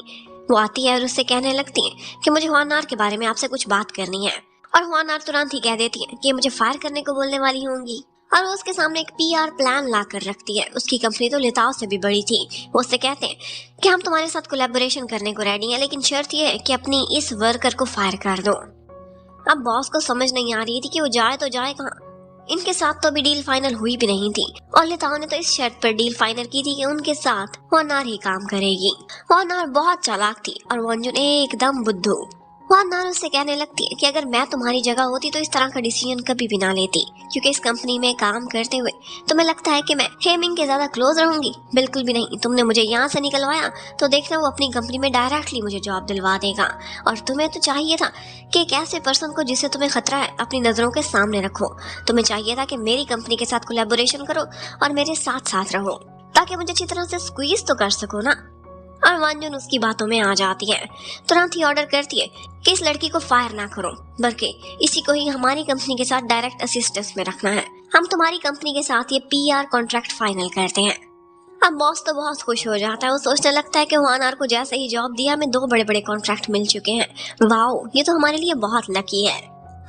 वो आती है और उससे कहने लगती है कि मुझे होनहार के बारे में आपसे कुछ बात करनी है। और होनहार तुरंत ही कह देती है कि मुझे फायर करने को बोलने वाली होंगी और वो उसके सामने एक पीआर प्लान ला कर रखती है। उसकी कंपनी तो लेताओ से भी बड़ी थी। वो उससे कहते हैं कि हम तुम्हारे साथ कोलैबोरेशन करने को रेडी हैं, लेकिन शर्त ये है कि अपनी इस वर्कर को फायर कर दो। अब बॉस को समझ नहीं आ रही थी कि वो जाए तो जाए कहाँ। इनके साथ तो अभी डील फाइनल हुई भी नहीं थी और लेताओ ने तो इस शर्त पर डील फाइनल की थी कि उनके साथ होनहार ही काम करेगी। होनहार बहुत चालाक थी और वॉन जुन एकदम बुद्धू। होनहार उससे कहने लगती है कि अगर मैं तुम्हारी जगह होती तो इस तरह का डिसीजन कभी भी ना लेती, क्योंकि इस कंपनी में काम करते हुए तुम्हें लगता है कि मैं हेमिंग के ज्यादा क्लोज रहूंगी। बिल्कुल भी नहीं, तुमने मुझे यहाँ से निकलवाया तो देखना वो अपनी कंपनी में डायरेक्टली मुझे जॉब दिलवा देगा। और तुम्हें तो चाहिए था कि एक ऐसे पर्सन को जिससे तुम्हें खतरा है अपनी नजरों के सामने रखो। तुम्हें चाहिए था कि मेरी कंपनी के साथ कोलैबोरेशन करो और मेरे साथ साथ रहो ताकि मुझे अच्छी तरह से स्क्वीज तो कर सको ना। और वॉन जुन उसकी बातों में आ जाती है, तुरंत ही ऑर्डर करती है कि इस लड़की को फायर ना करो बल्कि इसी को ही हमारी कंपनी के साथ डायरेक्ट असिस्टेंस में रखना है। हम तुम्हारी कंपनी के साथ ये पीआर कॉन्ट्रैक्ट फाइनल करते हैं। अब बॉस तो बहुत खुश हो जाता है। वो सोचने लगता है कि होनहार को जैसे ही जॉब दिया हमें 2 बड़े बड़े कॉन्ट्रैक्ट मिल चुके हैं। वाओ, ये तो हमारे लिए बहुत लकी है।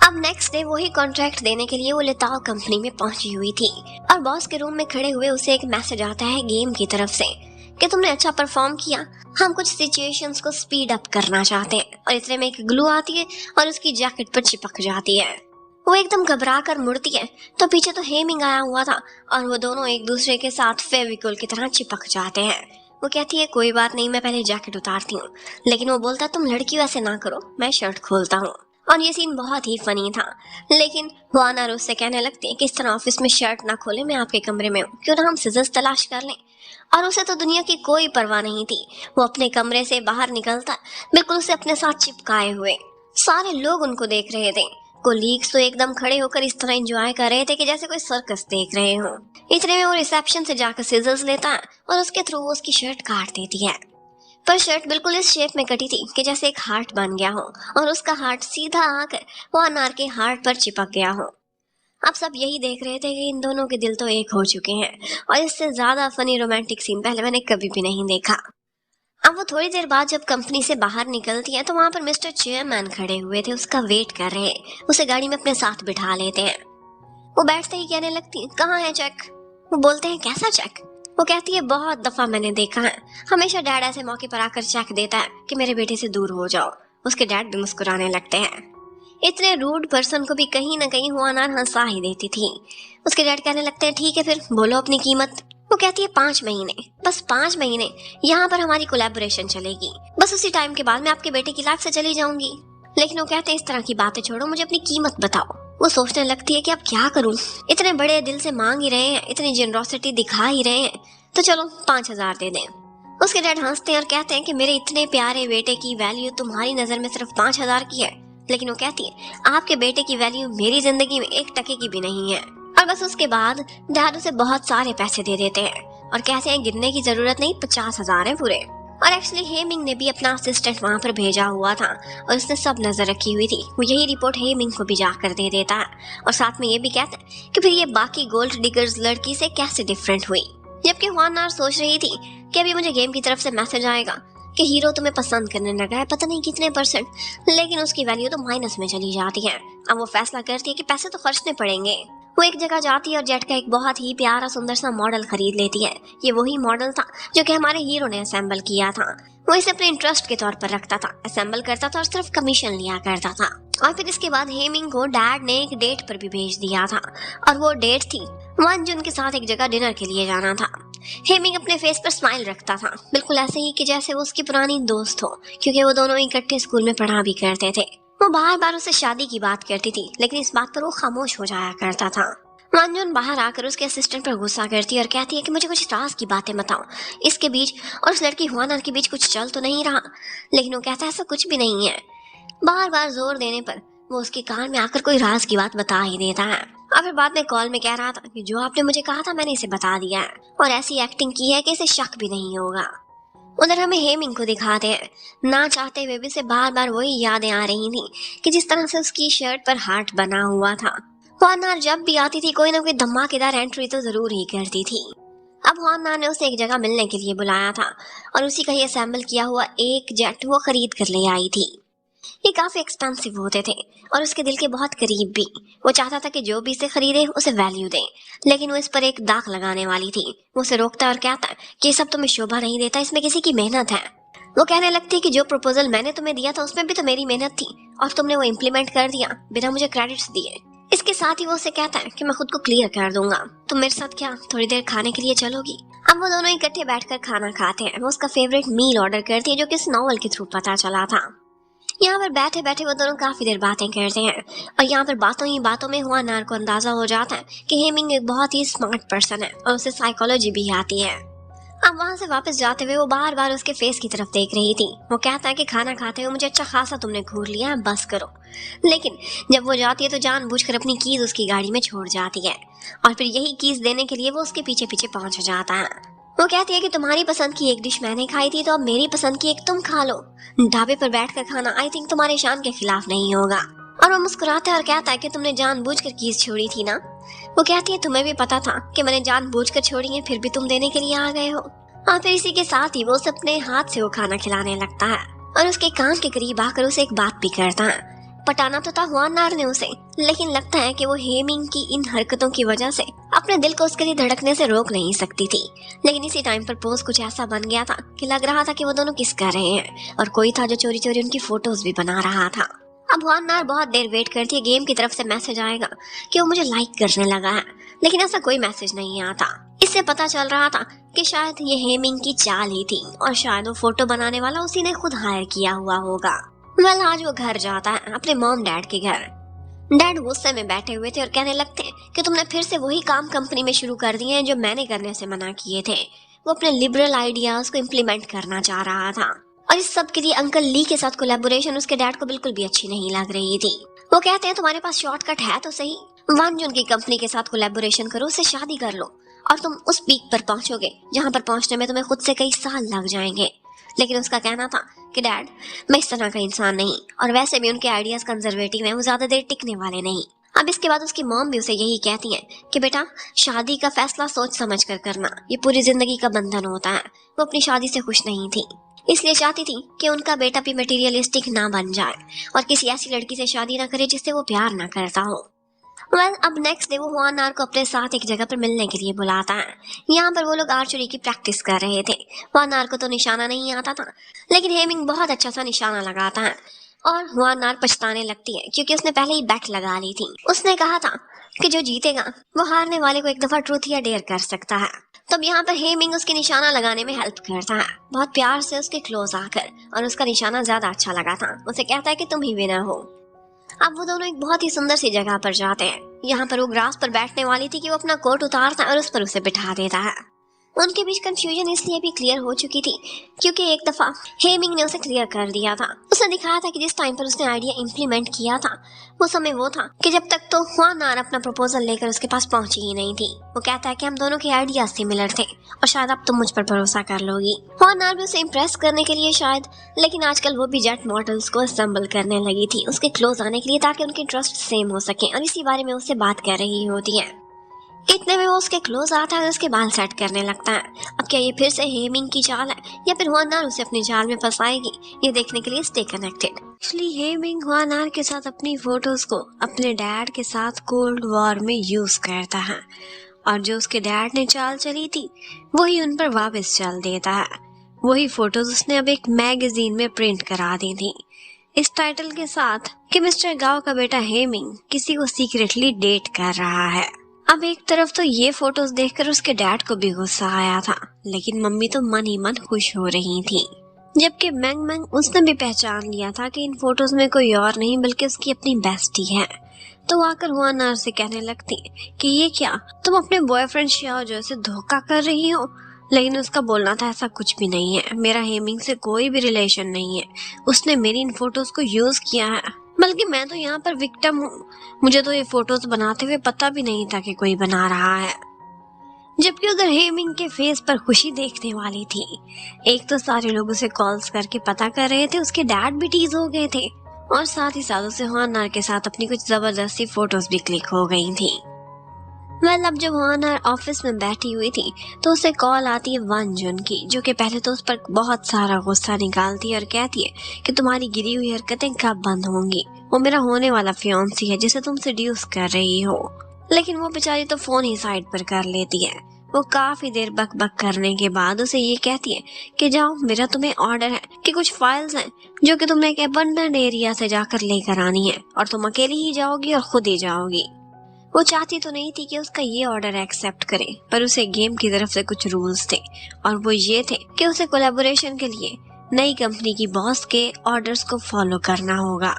अब नेक्स्ट डे वही कॉन्ट्रैक्ट देने के लिए वो लेताओ कंपनी में पहुंची हुई थी और बॉस के रूम में खड़े हुए उसे एक मैसेज आता है गेम की तरफ से कि तुमने अच्छा परफॉर्म किया, हम कुछ सिचुएशंस को स्पीड अप करना चाहते हैं। और इतने में एक ग्लू आती है और उसकी जैकेट पर चिपक जाती है। वो एकदम घबरा कर मुड़ती है तो पीछे तो हेमिंग आया हुआ था और वो दोनों एक दूसरे के साथ फेविकोल की तरह चिपक जाते हैं। वो कहती है कोई बात नहीं, मैं पहले जैकेट उतारती हूँ। लेकिन वो बोलता तुम लड़की वैसे ना करो, मैं शर्ट खोलता हूँ। और ये सीन बहुत ही फनी था। लेकिन होनहार उससे कहने लगती है कि इस तरह ऑफिस में शर्ट ना खोले, मैं आपके कमरे में हूँ, क्यों ना हम सिजर्स तलाश कर लें। और उसे तो दुनिया की कोई परवाह नहीं थी। वो अपने कमरे से बाहर निकलता बिल्कुल उसे अपने साथ चिपकाए हुए। सारे लोग उनको देख रहे थे। कोलीग्स तो एकदम खड़े होकर इस तरह एंजॉय कर रहे थे कि जैसे कोई सर्कस देख रहे हो। इतने में वो रिसेप्शन से जाकर सिजर्स लेता है और उसके थ्रू वो उसकी शर्ट काट देती है। पर शर्ट बिल्कुल इस शेप में कटी थी कि जैसे एक हार्ट बन गया हो और उसका हार्ट सीधा आकर होनहार के हार्ट पर चिपक गया हो। अब सब यही देख रहे थे कि इन दोनों के दिल तो एक हो चुके हैं और इससे ज्यादा फनी रोमांटिक सीन पहले मैंने कभी भी नहीं देखा। अब वो थोड़ी देर बाद जब कंपनी से बाहर निकलती है तो वहां पर मिस्टर चेयरमैन खड़े हुए थे, उसका वेट कर रहे हैं। उसे गाड़ी में अपने साथ बिठा लेते हैं। वो बैठते ही कहने लगती है कहाँ है चेक। वो बोलते हैं कैसा चेक। वो कहती है बहुत दफा मैंने देखा है, हमेशा डैड ऐसे मौके पर आकर चेक देता है कि मेरे बेटे से दूर हो जाओ। उसके डैड भी मुस्कुराने लगते हैं। इतने रूड पर्सन को भी कहीं ना कहीं होनहार हंसा ही देती थी। उसके डैड कहने लगते हैं ठीक है फिर बोलो अपनी कीमत। वो कहती है 5 महीने, बस 5 महीने यहाँ पर हमारी कोलैबोरेशन चलेगी। बस उसी टाइम के बाद मैं आपके बेटे की लाइफ से चली जाऊंगी। लेकिन वो कहते हैं इस तरह की बातें छोड़ो, मुझे अपनी कीमत बताओ। वो सोचने लगती है कि अब क्या करूं, इतने बड़े दिल से मांग ही रहे हैं, इतनी जेनरोसिटी दिखा ही रहे हैं, तो चलो 5,000 दे दें। उसके डैड हंसते हैं और कहते हैं कि मेरे इतने प्यारे बेटे की वैल्यू तुम्हारी नजर में सिर्फ 5,000 की है, लेकिन वो कहती है आपके बेटे की वैल्यू मेरी जिंदगी में 1 टके की भी नहीं है। और बस उसके बाद डैड उसे बहुत सारे पैसे दे देते हैं और कहते हैं गिनने की जरूरत नहीं, 50,000 है पूरे। और एक्चुअली हेमिंग ने भी अपना असिस्टेंट वहां पर भेजा हुआ था और उसने सब नजर रखी हुई थी। वो यही रिपोर्ट हेमिंग को भी जाकर दे देता है और साथ में ये भी कहता है कि फिर ये बाकी गोल्ड डिगर्स लड़की से कैसे डिफरेंट हुई। जबकि हुआनार सोच रही थी कि अभी मुझे गेम की तरफ से मैसेज आएगा कि हीरो तुम्हें पसंद करने लगा है, पता नहीं कितने %, लेकिन उसकी वैल्यू तो माइनस में चली जाती है। अब वो फैसला करती है कि पैसे तो खर्चने पड़ेंगे। वो एक जगह जाती है और जेट का एक बहुत ही प्यारा सुंदर सा मॉडल खरीद लेती है। ये वही मॉडल था जो कि हमारे हीरो ने असेंबल किया था। वो इसे अपने इंटरेस्ट के तौर पर रखता था, असेंबल करता था और सिर्फ कमीशन लिया करता था। और फिर इसके बाद हेमिंग को डैड ने एक डेट पर भी भेज दिया था और वो डेट थी वन जुन के साथ एक जगह डिनर के लिए जाना था। हेमिंग अपने फेस पर स्माइल रखता था, बिल्कुल ऐसे ही कि जैसे वो उसकी पुरानी दोस्त हो, क्योंकि वो दोनों इकट्ठे स्कूल में पढ़ा भी करते थे। वो बार बार उससे शादी की बात करती थी, लेकिन इस बात पर वो खामोश हो जाया करता था। वनजुन बाहर आकर उसके असिस्टेंट पर गुस्सा करती है और कहती है कि मुझे कुछ राज की बातें बताओ, इसके बीच और उस लड़की हुआनर के बीच कुछ चल तो नहीं रहा। लेकिन वो कहता है ऐसा कुछ भी नहीं है। बार बार जोर देने पर वो उसके कान में आकर कोई राज की बात बता ही देता है। और फिर बाद में कॉल में कह रहा था कि जो आपने मुझे कहा था मैंने इसे बता दिया है और ऐसी एक्टिंग की है कि इसे शक भी नहीं होगा। उधर हमें हेमिंग को दिखाते हैं, ना चाहते हुए भी उसे बार बार वही यादें आ रही थी कि जिस तरह से उसकी शर्ट पर हार्ट बना हुआ था। हुआनार जब भी आती थी कोई ना कोई धमाकेदार एंट्री तो जरूर ही करती थी। अब हुआनार ने उसे एक जगह मिलने के लिए बुलाया था और उसी का ही असेंबल किया हुआ एक जेट वो खरीद कर ले आई थी। ये काफी एक्सपेंसिव होते थे और उसके दिल के बहुत करीब भी। वो चाहता था कि जो भी इसे खरीदे उसे वैल्यू दे, लेकिन वो इस पर एक दाग लगाने वाली थी। वो उसे रोकता और कहता कि ये सब तुम्हें शोभा नहीं देता, इसमें किसी की मेहनत है। वो कहने लगती कि जो प्रपोजल मैंने तुम्हें दिया था उसमें भी तो मेरी मेहनत थी और तुमने वो इम्प्लीमेंट कर दिया बिना मुझे क्रेडिट्स दिए। इसके साथ ही वो उसे कहता है कि मैं खुद को क्लियर कर दूंगा, तुम मेरे साथ क्या थोड़ी देर खाने के लिए चलोगी। अब वो दोनों इकट्ठे बैठकर खाना खाते हैं। वो उसका फेवरेट मील ऑर्डर करती है जो कि इस नॉवल के थ्रू पता चला था। यहाँ पर बैठे बैठे वो दोनों काफी देर बातें करते हैं और यहाँ पर बातों ही बातों में हुआनार को अंदाजा हो जाता है कि हेमिंग एक बहुत ही स्मार्ट पर्सन है और उसे साइकोलॉजी भी आती है। अब वहां से वापस जाते हुए वो बार बार उसके फेस की तरफ देख रही थी। वो कहता है कि खाना खाते हुए मुझे अच्छा खासा तुमने घूर लिया है, बस करो। लेकिन जब वो जाती है तो जानबूझकर अपनी कीज उसकी गाड़ी में छोड़ जाती है और फिर यही कीज देने के लिए वो उसके पीछे पीछे पहुंच जाता है। वो कहती है कि तुम्हारी पसंद की एक डिश मैंने खाई थी तो अब मेरी पसंद की एक तुम खा लो। ढाबे पर बैठकर खाना आई थिंक तुम्हारे शान के खिलाफ नहीं होगा। और वो मुस्कुराता है और कहता है कि तुमने जानबूझकर कीज छोड़ी थी ना। वो कहती है तुम्हें भी पता था कि मैंने जानबूझकर छोड़ी है, फिर भी तुम देने के लिए आ गए हो। और फिर इसी के साथ ही वो उसे अपने हाथ से वो खाना खिलाने लगता है और उसके कान के करीब आकर उसे एक बात भी करता है। पटाना तो था हुआनार ने उसे, लेकिन लगता है कि वो हेमिंग की इन हरकतों की वजह से अपने दिल को उसके लिए धड़कने से रोक नहीं सकती थी। लेकिन इसी टाइम पर पोज कुछ ऐसा बन गया था कि लग रहा था कि वो दोनों किस कर रहे हैं और कोई था जो चोरी चोरी उनकी फोटोज भी बना रहा था। अब हुआनार बहुत देर वेट करती है, गेम की तरफ से मैसेज आएगा कि वो मुझे लाइक करने लगा है, लेकिन ऐसा कोई मैसेज नहीं आता। इससे पता चल रहा था कि शायद ये हेमिंग की चाल ही थी और शायद वो फोटो बनाने वाला उसी ने खुद हायर किया हुआ होगा। वेल आज वो घर जाता है अपने मॉम डैड के घर। डैड गुस्से में बैठे हुए थे और कहने लगते हैं कि तुमने फिर से वही काम कंपनी में शुरू कर दिए हैं जो मैंने करने से मना किए थे। वो अपने लिबरल आइडियाज को इम्प्लीमेंट करना चाह रहा था और इस सब के लिए अंकल ली के साथ कोलैबोरेशन उसके डैड को बिल्कुल भी अच्छी नहीं लग रही थी। वो कहते हैं तुम्हारे पास शॉर्टकट है तो सही, वन जुन की कंपनी के साथ कोलैबोरेशन करो, उससे शादी कर लो और तुम उस पीक पर पहुंचोगे जहां पर पहुंचने में तुम्हें खुद से कई साल लग जाएंगे। लेकिन उसका कहना था कि डैड मैं इस तरह का इंसान नहीं, और वैसे भी उनके आइडियाज कंजर्वेटिव हैं, वो ज्यादा देर टिकने वाले नहीं। अब इसके बाद उसकी मॉम भी उसे यही कहती है कि बेटा शादी का फैसला सोच समझ कर करना, ये पूरी जिंदगी का बंधन होता है। वो अपनी शादी से खुश नहीं थी, इसलिए चाहती थी कि उनका बेटा भी मटेरियलिस्टिक ना बन जाए और किसी ऐसी लड़की से शादी ना करे जिससे वो प्यार ना करता हो। अब नेक्स्ट डे वो हुआनार को अपने साथ एक जगह पर मिलने के लिए बुलाता है। यहाँ पर वो लोग आर्चरी की प्रैक्टिस कर रहे थे। हुआनार को तो निशाना नहीं आता था, लेकिन हेमिंग बहुत अच्छा सा निशाना लगाता है और हुआनार पछताने लगती है क्योंकि उसने पहले ही बैट लगा ली थी। उसने कहा था कि जो जीतेगा वो हारने वाले को एक दफा ट्रूथ या डेयर कर सकता है। तब यहाँ पर हेमिंग उसके निशाना लगाने में हेल्प करता है, बहुत प्यार से उसके क्लोज आकर, और उसका निशाना ज्यादा अच्छा लगा था। उसे कहता है कि तुम ही विनर हो। अब वो दोनों एक बहुत ही सुंदर सी जगह पर जाते हैं। यहाँ पर वो ग्रास पर बैठने वाली थी कि वो अपना कोट उतारता है और उस पर उसे बिठा देता है। उनके बीच कंफ्यूजन इसलिए भी क्लियर हो चुकी थी क्योंकि एक दफा हेमिंग ने उसे क्लियर कर दिया था। उसने दिखाया था कि जिस टाइम पर उसने आइडिया इम्प्लीमेंट किया था वो समय वो था कि जब तक तो हुआनार अपना प्रपोजल लेकर उसके पास पहुंची ही नहीं थी। वो कहता है कि हम दोनों के आइडियाज सिमिलर थे और शायद अब तुम मुझ पर भरोसा कर लोगी। हुआनार भी उसे इम्प्रेस करने के लिए शायद, लेकिन आजकल वो भी जेट मॉडल्स को असेंबल करने लगी थी उसके क्लोज आने के लिए ताकि उनके ट्रस्ट सेम हो सके और इसी बारे में उससे बात कर रही होती है। इतने में वो उसके क्लोज आता है और उसके बाल सेट करने लगता है। अब क्या ये फिर से हेमिंग की चाल है या फिर हुआनार उसे अपनी जाल में फंसाएगी, ये देखने के लिए स्टे कनेक्टेड। एक्चुअली हेमिंग हुआनार के साथ अपनी फोटोज को अपने डैड के साथ कोल्ड वॉर में यूज करता है और जो उसके डैड ने चाल चली थी वही उन पर वापस चल देता है। वही फोटोज उसने अब एक मैगजीन में प्रिंट करा दी थी इस टाइटल के साथ कि मिस्टर गाओ का बेटा हेमिंग किसी को सीक्रेटली डेट कर रहा है। अब एक तरफ तो ये फोटोज देखकर उसके डैड को भी गुस्सा आया था, लेकिन मम्मी तो मन ही मन खुश हो रही थी। जबकि मैंग मैंग उसने भी पहचान लिया था कि इन फोटोज में कोई और नहीं बल्कि उसकी अपनी बेस्टी है। तो आकर हुआनार से कहने लगती कि ये क्या, तुम अपने बॉयफ्रेंड शियाओ जो से धोखा कर रही हो। लेकिन उसका बोलना था ऐसा कुछ भी नहीं है, मेरा हेमिंग से कोई भी रिलेशन नहीं है, उसने मेरी इन फोटोज को यूज किया है, बल्कि मैं तो यहाँ पर विक्टिम हूँ। मुझे तो ये फोटोज बनाते हुए पता भी नहीं था कि कोई बना रहा है। जबकि उधर हेमिंग के फेस पर खुशी देखने वाली थी। एक तो सारे लोग उसे कॉल्स करके पता कर रहे थे, उसके डैड भी टीज हो गए थे और साथ ही साथ उसे हुआनार के साथ अपनी कुछ जबरदस्ती फोटोज भी क्लिक हो गई थी। अब जब हुआनार ऑफिस में बैठी हुई थी तो उसे कॉल आती है वन जुन की, जो कि पहले तो उस पर बहुत सारा गुस्सा निकालती है और कहती है कि तुम्हारी गिरी हुई हरकतें कब बंद होंगी। वो मेरा होने वाला फियांसी है जिसे तुम सेड्यूस कर रही हो। लेकिन वो बेचारी तो फोन ही साइड पर कर लेती है। वो काफी देर बक बक करने के बाद उसे ये कहती है कि जाओ, मेरा तुम्हें ऑर्डर है कि कुछ फाइल्स हैं जो कि तुमने एक अबंडन एरिया से जाकर लेकर आनी है और तुम अकेली ही जाओगी और खुद ही जाओगी। वो चाहती तो नहीं थी कि उसका ये ऑर्डर एक्सेप्ट करे, पर उसे गेम की तरफ से कुछ रूल्स थे और वो ये थे कि उसे कोलैबोरेशन के लिए नई कंपनी की बॉस के ऑर्डर्स को फॉलो करना होगा।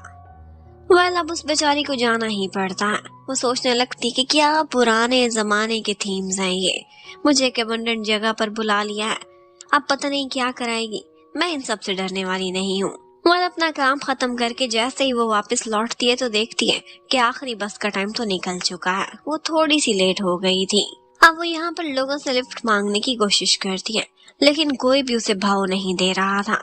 अब उस बेचारी को जाना ही पड़ता है। वो सोचने लगती कि क्या पुराने जमाने के थीम्स हैं ये, मुझे एक अबंडेंट जगह पर बुला लिया है, अब पता नहीं क्या कराएगी। मैं इन सब से डरने वाली नहीं हूँ। वो अपना काम खत्म करके जैसे ही वो वापस लौटती है तो देखती है कि आखिरी बस का टाइम तो निकल चुका है। वो थोड़ी सी लेट हो गई थी। अब वो यहाँ पर लोगों से लिफ्ट मांगने की कोशिश करती है, लेकिन कोई भी उसे भाव नहीं दे रहा था।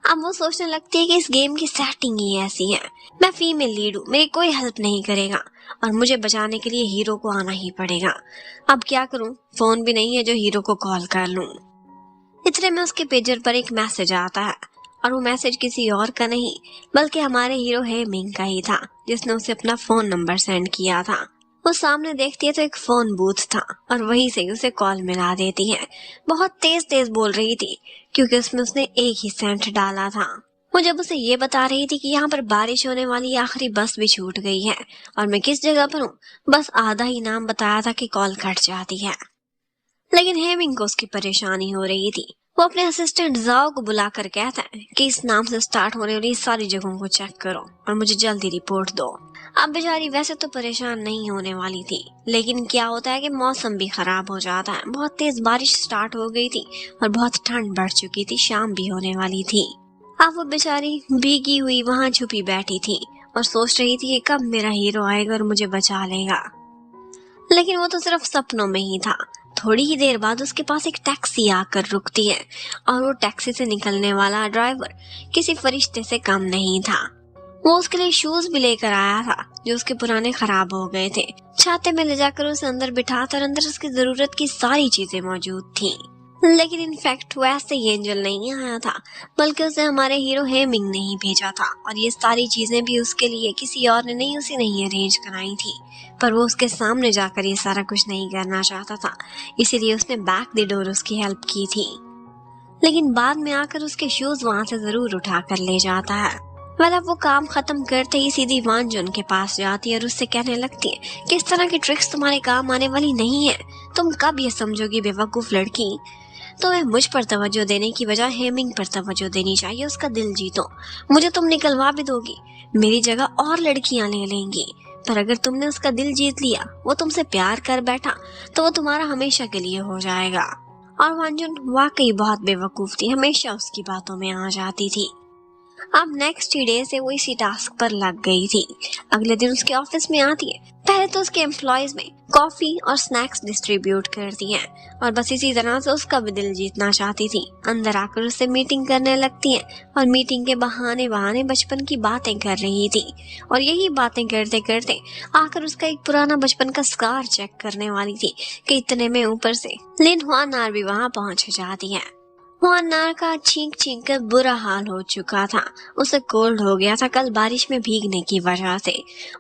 अब वो सोचने लगती है कि इस गेम की सेटिंग ही ऐसी है, मैं फीमेल लीड हूँ, मेरी कोई हेल्प नहीं करेगा और मुझे बचाने के लिए हीरो को आना ही पड़ेगा। अब क्या करूँ, फोन भी नहीं है जो हीरो को कॉल कर लूँ। इतने में उसके पेजर पर एक मैसेज आता है और वो मैसेज किसी और का नहीं बल्कि हमारे हीरो हेमिंग का ही था, जिसने उसे अपना फोन नंबर सेंड किया था। वो सामने देखती है तो एक फोन बूथ था और वहीं से उसे कॉल मिला देती है। बहुत तेज तेज बोल रही थी क्योंकि उसमें उसने एक ही सेंट डाला था। वो जब उसे ये बता रही थी कि यहाँ पर बारिश होने वाली आखिरी बस भी छूट गई है और मैं किस जगह पर हूँ, बस आधा ही नाम बताया था कि कॉल कट जाती है। लेकिन हेमिंग को उसकी परेशानी हो रही थी। वो अपने असिस्टेंट जाओ को बुलाकर कहता है कि इस नाम से स्टार्ट होने वाली सारी जगहों को चेक करो और मुझे जल्दी रिपोर्ट दो। अब बेचारी वैसे तो परेशान नहीं होने वाली थी, लेकिन क्या होता है कि मौसम भी खराब हो जाता है। बहुत तेज बारिश स्टार्ट हो गई थी और बहुत ठंड बढ़ चुकी थी, शाम भी होने वाली थी। अब वो बेचारी भीगी हुई वहां छुपी बैठी थी और सोच रही थी कि कब मेरा हीरो आएगा और मुझे बचा लेगा। लेकिन वो तो सिर्फ सपनों में ही था। थोड़ी ही देर बाद उसके पास एक टैक्सी आकर रुकती है और वो टैक्सी से निकलने वाला ड्राइवर किसी फरिश्ते से कम नहीं था। वो उसके लिए शूज भी लेकर आया था जो उसके पुराने खराब हो गए थे। छाते में ले जाकर उसे अंदर बिठाकर अंदर उसकी जरूरत की सारी चीजें मौजूद थी। लेकिन इनफैक्ट वैसे ये एंजल नहीं आया था बल्कि उसे हमारे हीरो हेमिंग ने ही भेजा था और ये सारी चीजें भी उसके लिए किसी और ने नहीं, उसे नहीं अरेंज कराई थी। पर वो उसके सामने जाकर ये सारा कुछ नहीं करना चाहता था, इसीलिए उसने बैक द डोर उसकी हेल्प की थी। लेकिन बाद में आकर उसके शूज वहां से जरूर उठा कर ले जाता है। अब वो काम खत्म करते ही सीधी वान जुन के पास जाती है और उससे कहने लगती है कि इस तरह की ट्रिक्स तुम्हारे काम आने वाली नहीं है, तुम कब ये समझोगी बेवकूफ लड़की। तुम्हें मुझ पर तवज्जो देने की बजाय हेमिंग पर तवज्जो देनी चाहिए, उसका दिल जीतो। मुझे तुम निकलवा भी दोगी, मेरी जगह और लड़कियां ले लेंगी, पर अगर तुमने उसका दिल जीत लिया, वो तुमसे प्यार कर बैठा, तो वो तुम्हारा हमेशा के लिए हो जाएगा। और वांजुन वाकई बहुत बेवकूफ थी, हमेशा उसकी बातों में आ जाती थी। अब नेक्स्ट डे से वो इसी टास्क पर लग गई थी। अगले दिन उसके ऑफिस में आती है, पहले तो उसके एम्प्लॉयज में कॉफी और स्नैक्स डिस्ट्रीब्यूट करती हैं और बस इसी तरह से उसका भी दिल जीतना चाहती थी। अंदर आकर उससे मीटिंग करने लगती हैं और मीटिंग के बहाने बहाने बचपन की बातें कर रही थी और यही बातें करते करते आकर उसका एक पुराना बचपन का स्कार चेक करने वाली थी कि इतने में ऊपर से लिन हुआनार भी वहां पहुंच जाती है। हुआनार का छींक छींक कर बुरा हाल हो चुका था, उसे कोल्ड हो गया था कल बारिश में भीगने की वजह से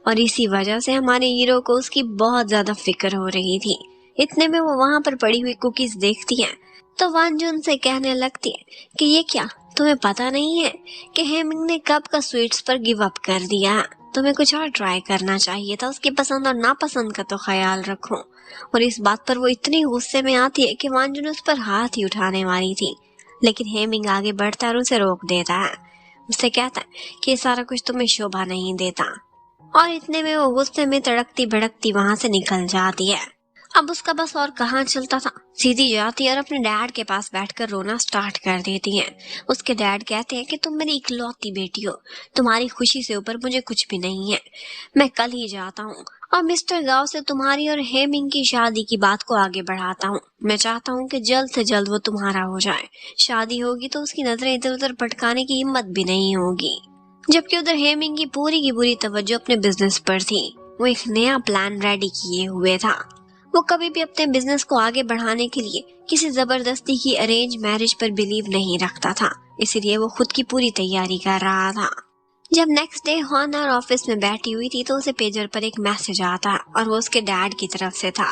और इसी वजह से हमारे हीरो को उसकी बहुत ज्यादा फिक्र हो रही थी। इतने में वो वहां पर पड़ी हुई कुकीज देखती है तो वांजुन से कहने लगती है कि ये क्या, तुम्हें पता नहीं है कि हेमिंग ने कब का स्वीट्स पर गिव अप कर दिया, तुम्हें कुछ और ट्राई करना चाहिए था, उसकी पसंद और नापसंद का तो ख्याल रखो। और इस बात पर वो इतनी गुस्से में आती है कि वांजुन उस पर हाथ ही उठाने वाली थी, लेकिन हेमिंग आगे बढ़ता है और उसे रोक देता है। उससे कहता है कि ये सारा कुछ तुम्हें शोभा नहीं देता और इतने में वो गुस्से में तड़कती भड़कती वहां से निकल जाती है। अब उसका बस और कहाँ चलता था, सीधी जाती है और अपने डैड के पास बैठकर रोना स्टार्ट कर देती है। उसके डैड कहते हैं कि तुम मेरी इकलौती बेटी हो, तुम्हारी खुशी से ऊपर मुझे कुछ भी नहीं है, मैं कल ही जाता हूँ और मिस्टर गाओ से तुम्हारी और हेमिंग की शादी की बात को आगे बढ़ाता हूँ। मैं चाहता हूँ कि जल्द से जल्द वो तुम्हारा हो जाए, शादी होगी तो उसकी नजरें इधर उधर भटकाने की हिम्मत भी नहीं होगी। जबकि उधर हेमिंग की पूरी तवज्जो अपने बिजनेस पर थी, वो एक नया प्लान रेडी किए हुए था। वो कभी भी अपने बिजनेस को आगे बढ़ाने के लिए किसी जबरदस्ती की अरेंज मैरिज पर बिलीव नहीं रखता था, इसीलिए वो खुद की पूरी तैयारी कर रहा था। जब नेक्स्ट डे हुआनार ऑफिस में बैठी हुई थी तो उसे पेजर पर एक मैसेज आता है और वो उसके डैड की तरफ से था।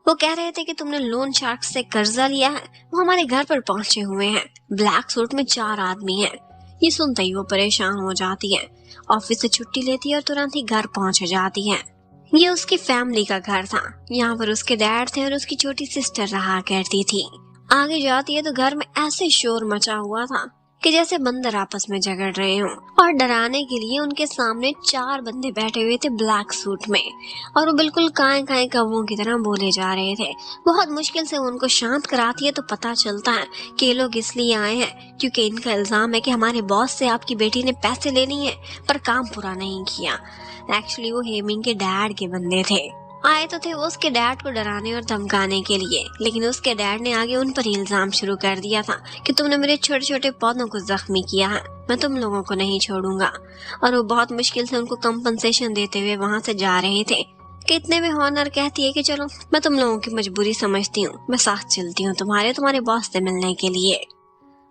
वो कह रहे थे कि तुमने लोन शार्क से कर्जा लिया है, वो हमारे घर पर पहुंचे हुए हैं, ब्लैक सूट में 4 आदमी हैं। ये सुनते ही वो परेशान हो जाती है, ऑफिस से छुट्टी लेती है और तुरंत ही घर पहुंच जाती है। ये उसकी फैमिली का घर था, यहाँ पर उसके डैड थे और उसकी छोटी सिस्टर रहा करती थी। आगे जाती है तो घर में ऐसे शोर मचा हुआ था कि जैसे बंदर आपस में झगड़ रहे हों और डराने के लिए उनके सामने 4 बंदे बैठे हुए थे ब्लैक सूट में और वो बिल्कुल काए काए कौवों की तरह बोले जा रहे थे। बहुत मुश्किल से उनको शांत कराती है तो पता चलता है कि ये लोग इसलिए आए हैं क्योंकि इनका इल्जाम है कि हमारे बॉस से आपकी बेटी ने पैसे ले लिए पर काम पूरा नहीं किया। एक्चुअली वो हेमिंग के डैड के बंदे थे, आए तो थे वो उसके डैड को डराने और धमकाने के लिए, लेकिन उसके डैड ने आगे उन पर इल्जाम शुरू कर दिया था कि तुमने मेरे छोटे छोटे पौधों को जख्मी किया है, मैं तुम लोगों को नहीं छोड़ूंगा। और वो बहुत मुश्किल से उनको कंपनसेशन देते हुए वहां से जा रहे थे कि इतने में हुआनार कहती है कि चलो मैं तुम लोगों की मजबूरी समझती हूँ, मैं साथ चलती हूँ तुम्हारे बॉस से मिलने के लिए।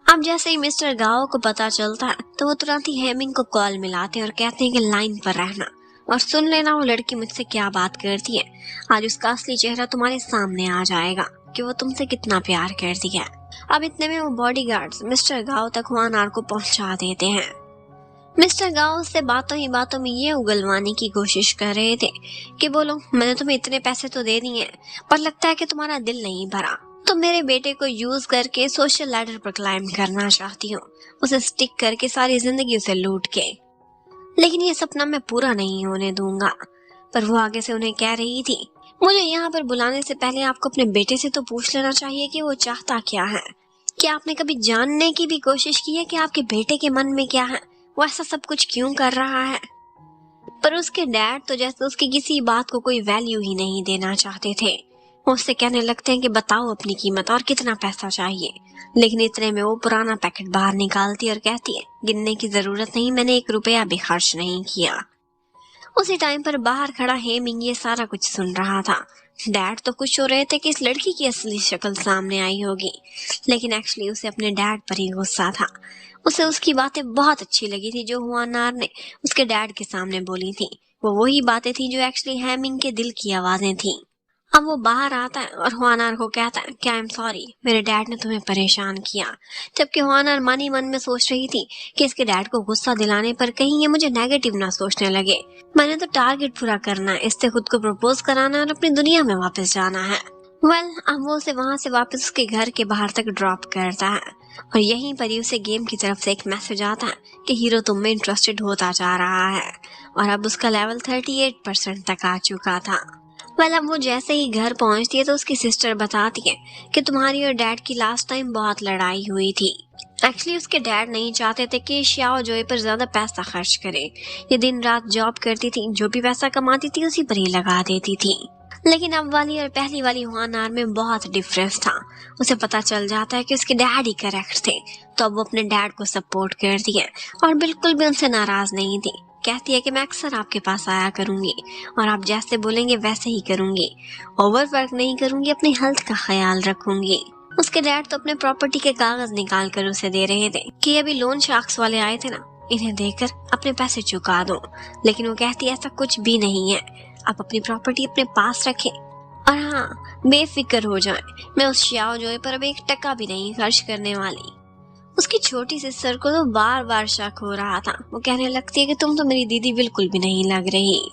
अब जैसे ही मिस्टर गाओ को पता चलता है तो वो तुरंत ही हेमिंग को कॉल मिलाते हैं और कहते हैं कि लाइन पर रहना और सुन लेना वो लड़की मुझसे क्या बात करती है। आज उसका असली चेहरा तुम्हारे सामने आ जाएगा कि वो तुमसे कितना प्यार करती है। अब इतने में वो बॉडीगार्ड्स मिस्टर गाओ तक हुआनार को पहुंचा देते हैं। मिस्टर गाओ उससे बातों ही बातों में ये उगलवाने की कोशिश कर रहे थे कि बोलो मैंने तुम्हें इतने पैसे तो दे दिए पर लगता है कि तुम्हारा दिल नहीं भरा, तो मेरे बेटे को यूज करके सोशल लैडर पर क्लाइंब करना चाहती हूँ, उसे स्टिक करके सारी जिंदगी उसे लूट के, लेकिन ये सपना मैं पूरा नहीं होने दूंगा। पर वो आगे से उन्हें कह रही थी मुझे यहाँ पर बुलाने से पहले आपको अपने बेटे से तो पूछ लेना चाहिए कि वो चाहता क्या है। क्या आपने कभी जानने की भी कोशिश की है कि आपके बेटे के मन में क्या है, वो ऐसा सब कुछ क्यों कर रहा है। पर उसके डैड तो जैसे उसकी किसी बात को कोई वैल्यू ही नहीं देना चाहते थे, वो उससे कहने लगते हैं कि बताओ अपनी कीमत और कितना पैसा चाहिए। लेकिन इतने में वो पुराना पैकेट बाहर निकालती और कहती है गिनने की जरूरत नहीं, मैंने 1 रुपया भी खर्च नहीं किया। उसी टाइम पर बाहर खड़ा हेमिंग ये सारा कुछ सुन रहा था। डैड तो खुश हो रहे थे कि इस लड़की की असली शक्ल सामने आई होगी, लेकिन एक्चुअली उसे अपने डैड पर ही गुस्सा था। उसे उसकी बातें बहुत अच्छी लगी थी जो हुआनार ने उसके डैड के सामने बोली थी, वो वही बातें थी जो एक्चुअली हेमिंग के दिल की आवाजें थी। अब वो बाहर आता है और हुआनार को कहता है कि आई एम सॉरी, मेरे डैड ने तुम्हें परेशान किया। जबकि हुआनार मन ही मन में सोच रही थी कि इसके डैड को गुस्सा दिलाने पर कहीं ये मुझे नेगेटिव ना सोचने लगे, मैंने तो टारगेट पूरा करना है, इससे खुद को प्रपोज कराना है और अपनी दुनिया में वापस जाना है। अब वो उसे वहां से वापस उसके घर के बाहर तक ड्रॉप करता है और यहीं पर ही उसे गेम की तरफ से एक मैसेज आता है कि हीरो तुम में इंटरेस्टेड होता जा रहा है और अब उसका लेवल 38% तक आ चुका था। अब वो जैसे ही घर पहुंचती है तो उसकी सिस्टर बताती है कि तुम्हारी और डैड की लास्ट टाइम बहुत लड़ाई हुई थी। एक्चुअली उसके डैड नहीं चाहते थे कि श्याओ जोई पर ज्यादा पैसा खर्च करे। ये दिन रात जॉब करती थी, जो भी पैसा कमाती थी उसी पर ही लगा देती थी। लेकिन अब वाली और पहली वाली हुआनार में बहुत डिफरेंस था। उसे पता चल जाता है कि उसके डैड ही करेक्ट थे, तो अब वो अपने डैड को सपोर्ट करती है और बिल्कुल भी उनसे नाराज नहीं थी। कहती है कि मैं अक्सर आपके पास आया करूंगी और आप जैसे बोलेंगे वैसे ही करूंगी, ओवर वर्क नहीं करूंगी, अपनी हेल्थ का ख्याल रखूंगी। उसके डैड तो अपने प्रॉपर्टी के कागज निकाल कर उसे दे रहे थे कि अभी लोन शार्क्स वाले आए थे ना, इन्हें देकर अपने पैसे चुका दो। लेकिन वो कहती है ऐसा कुछ भी नहीं है, आप अपनी प्रॉपर्टी अपने पास रखें और हाँ बेफिक्र हो जाए, मैं उस श्याओ जोई पर अब 1 टका भी नहीं खर्च करने वाली। उसकी छोटी सिस्टर को तो बार बार शक हो रहा था। वो कहने लगती है कि तुम तो मेरी दीदी बिल्कुल भी नहीं लग रही।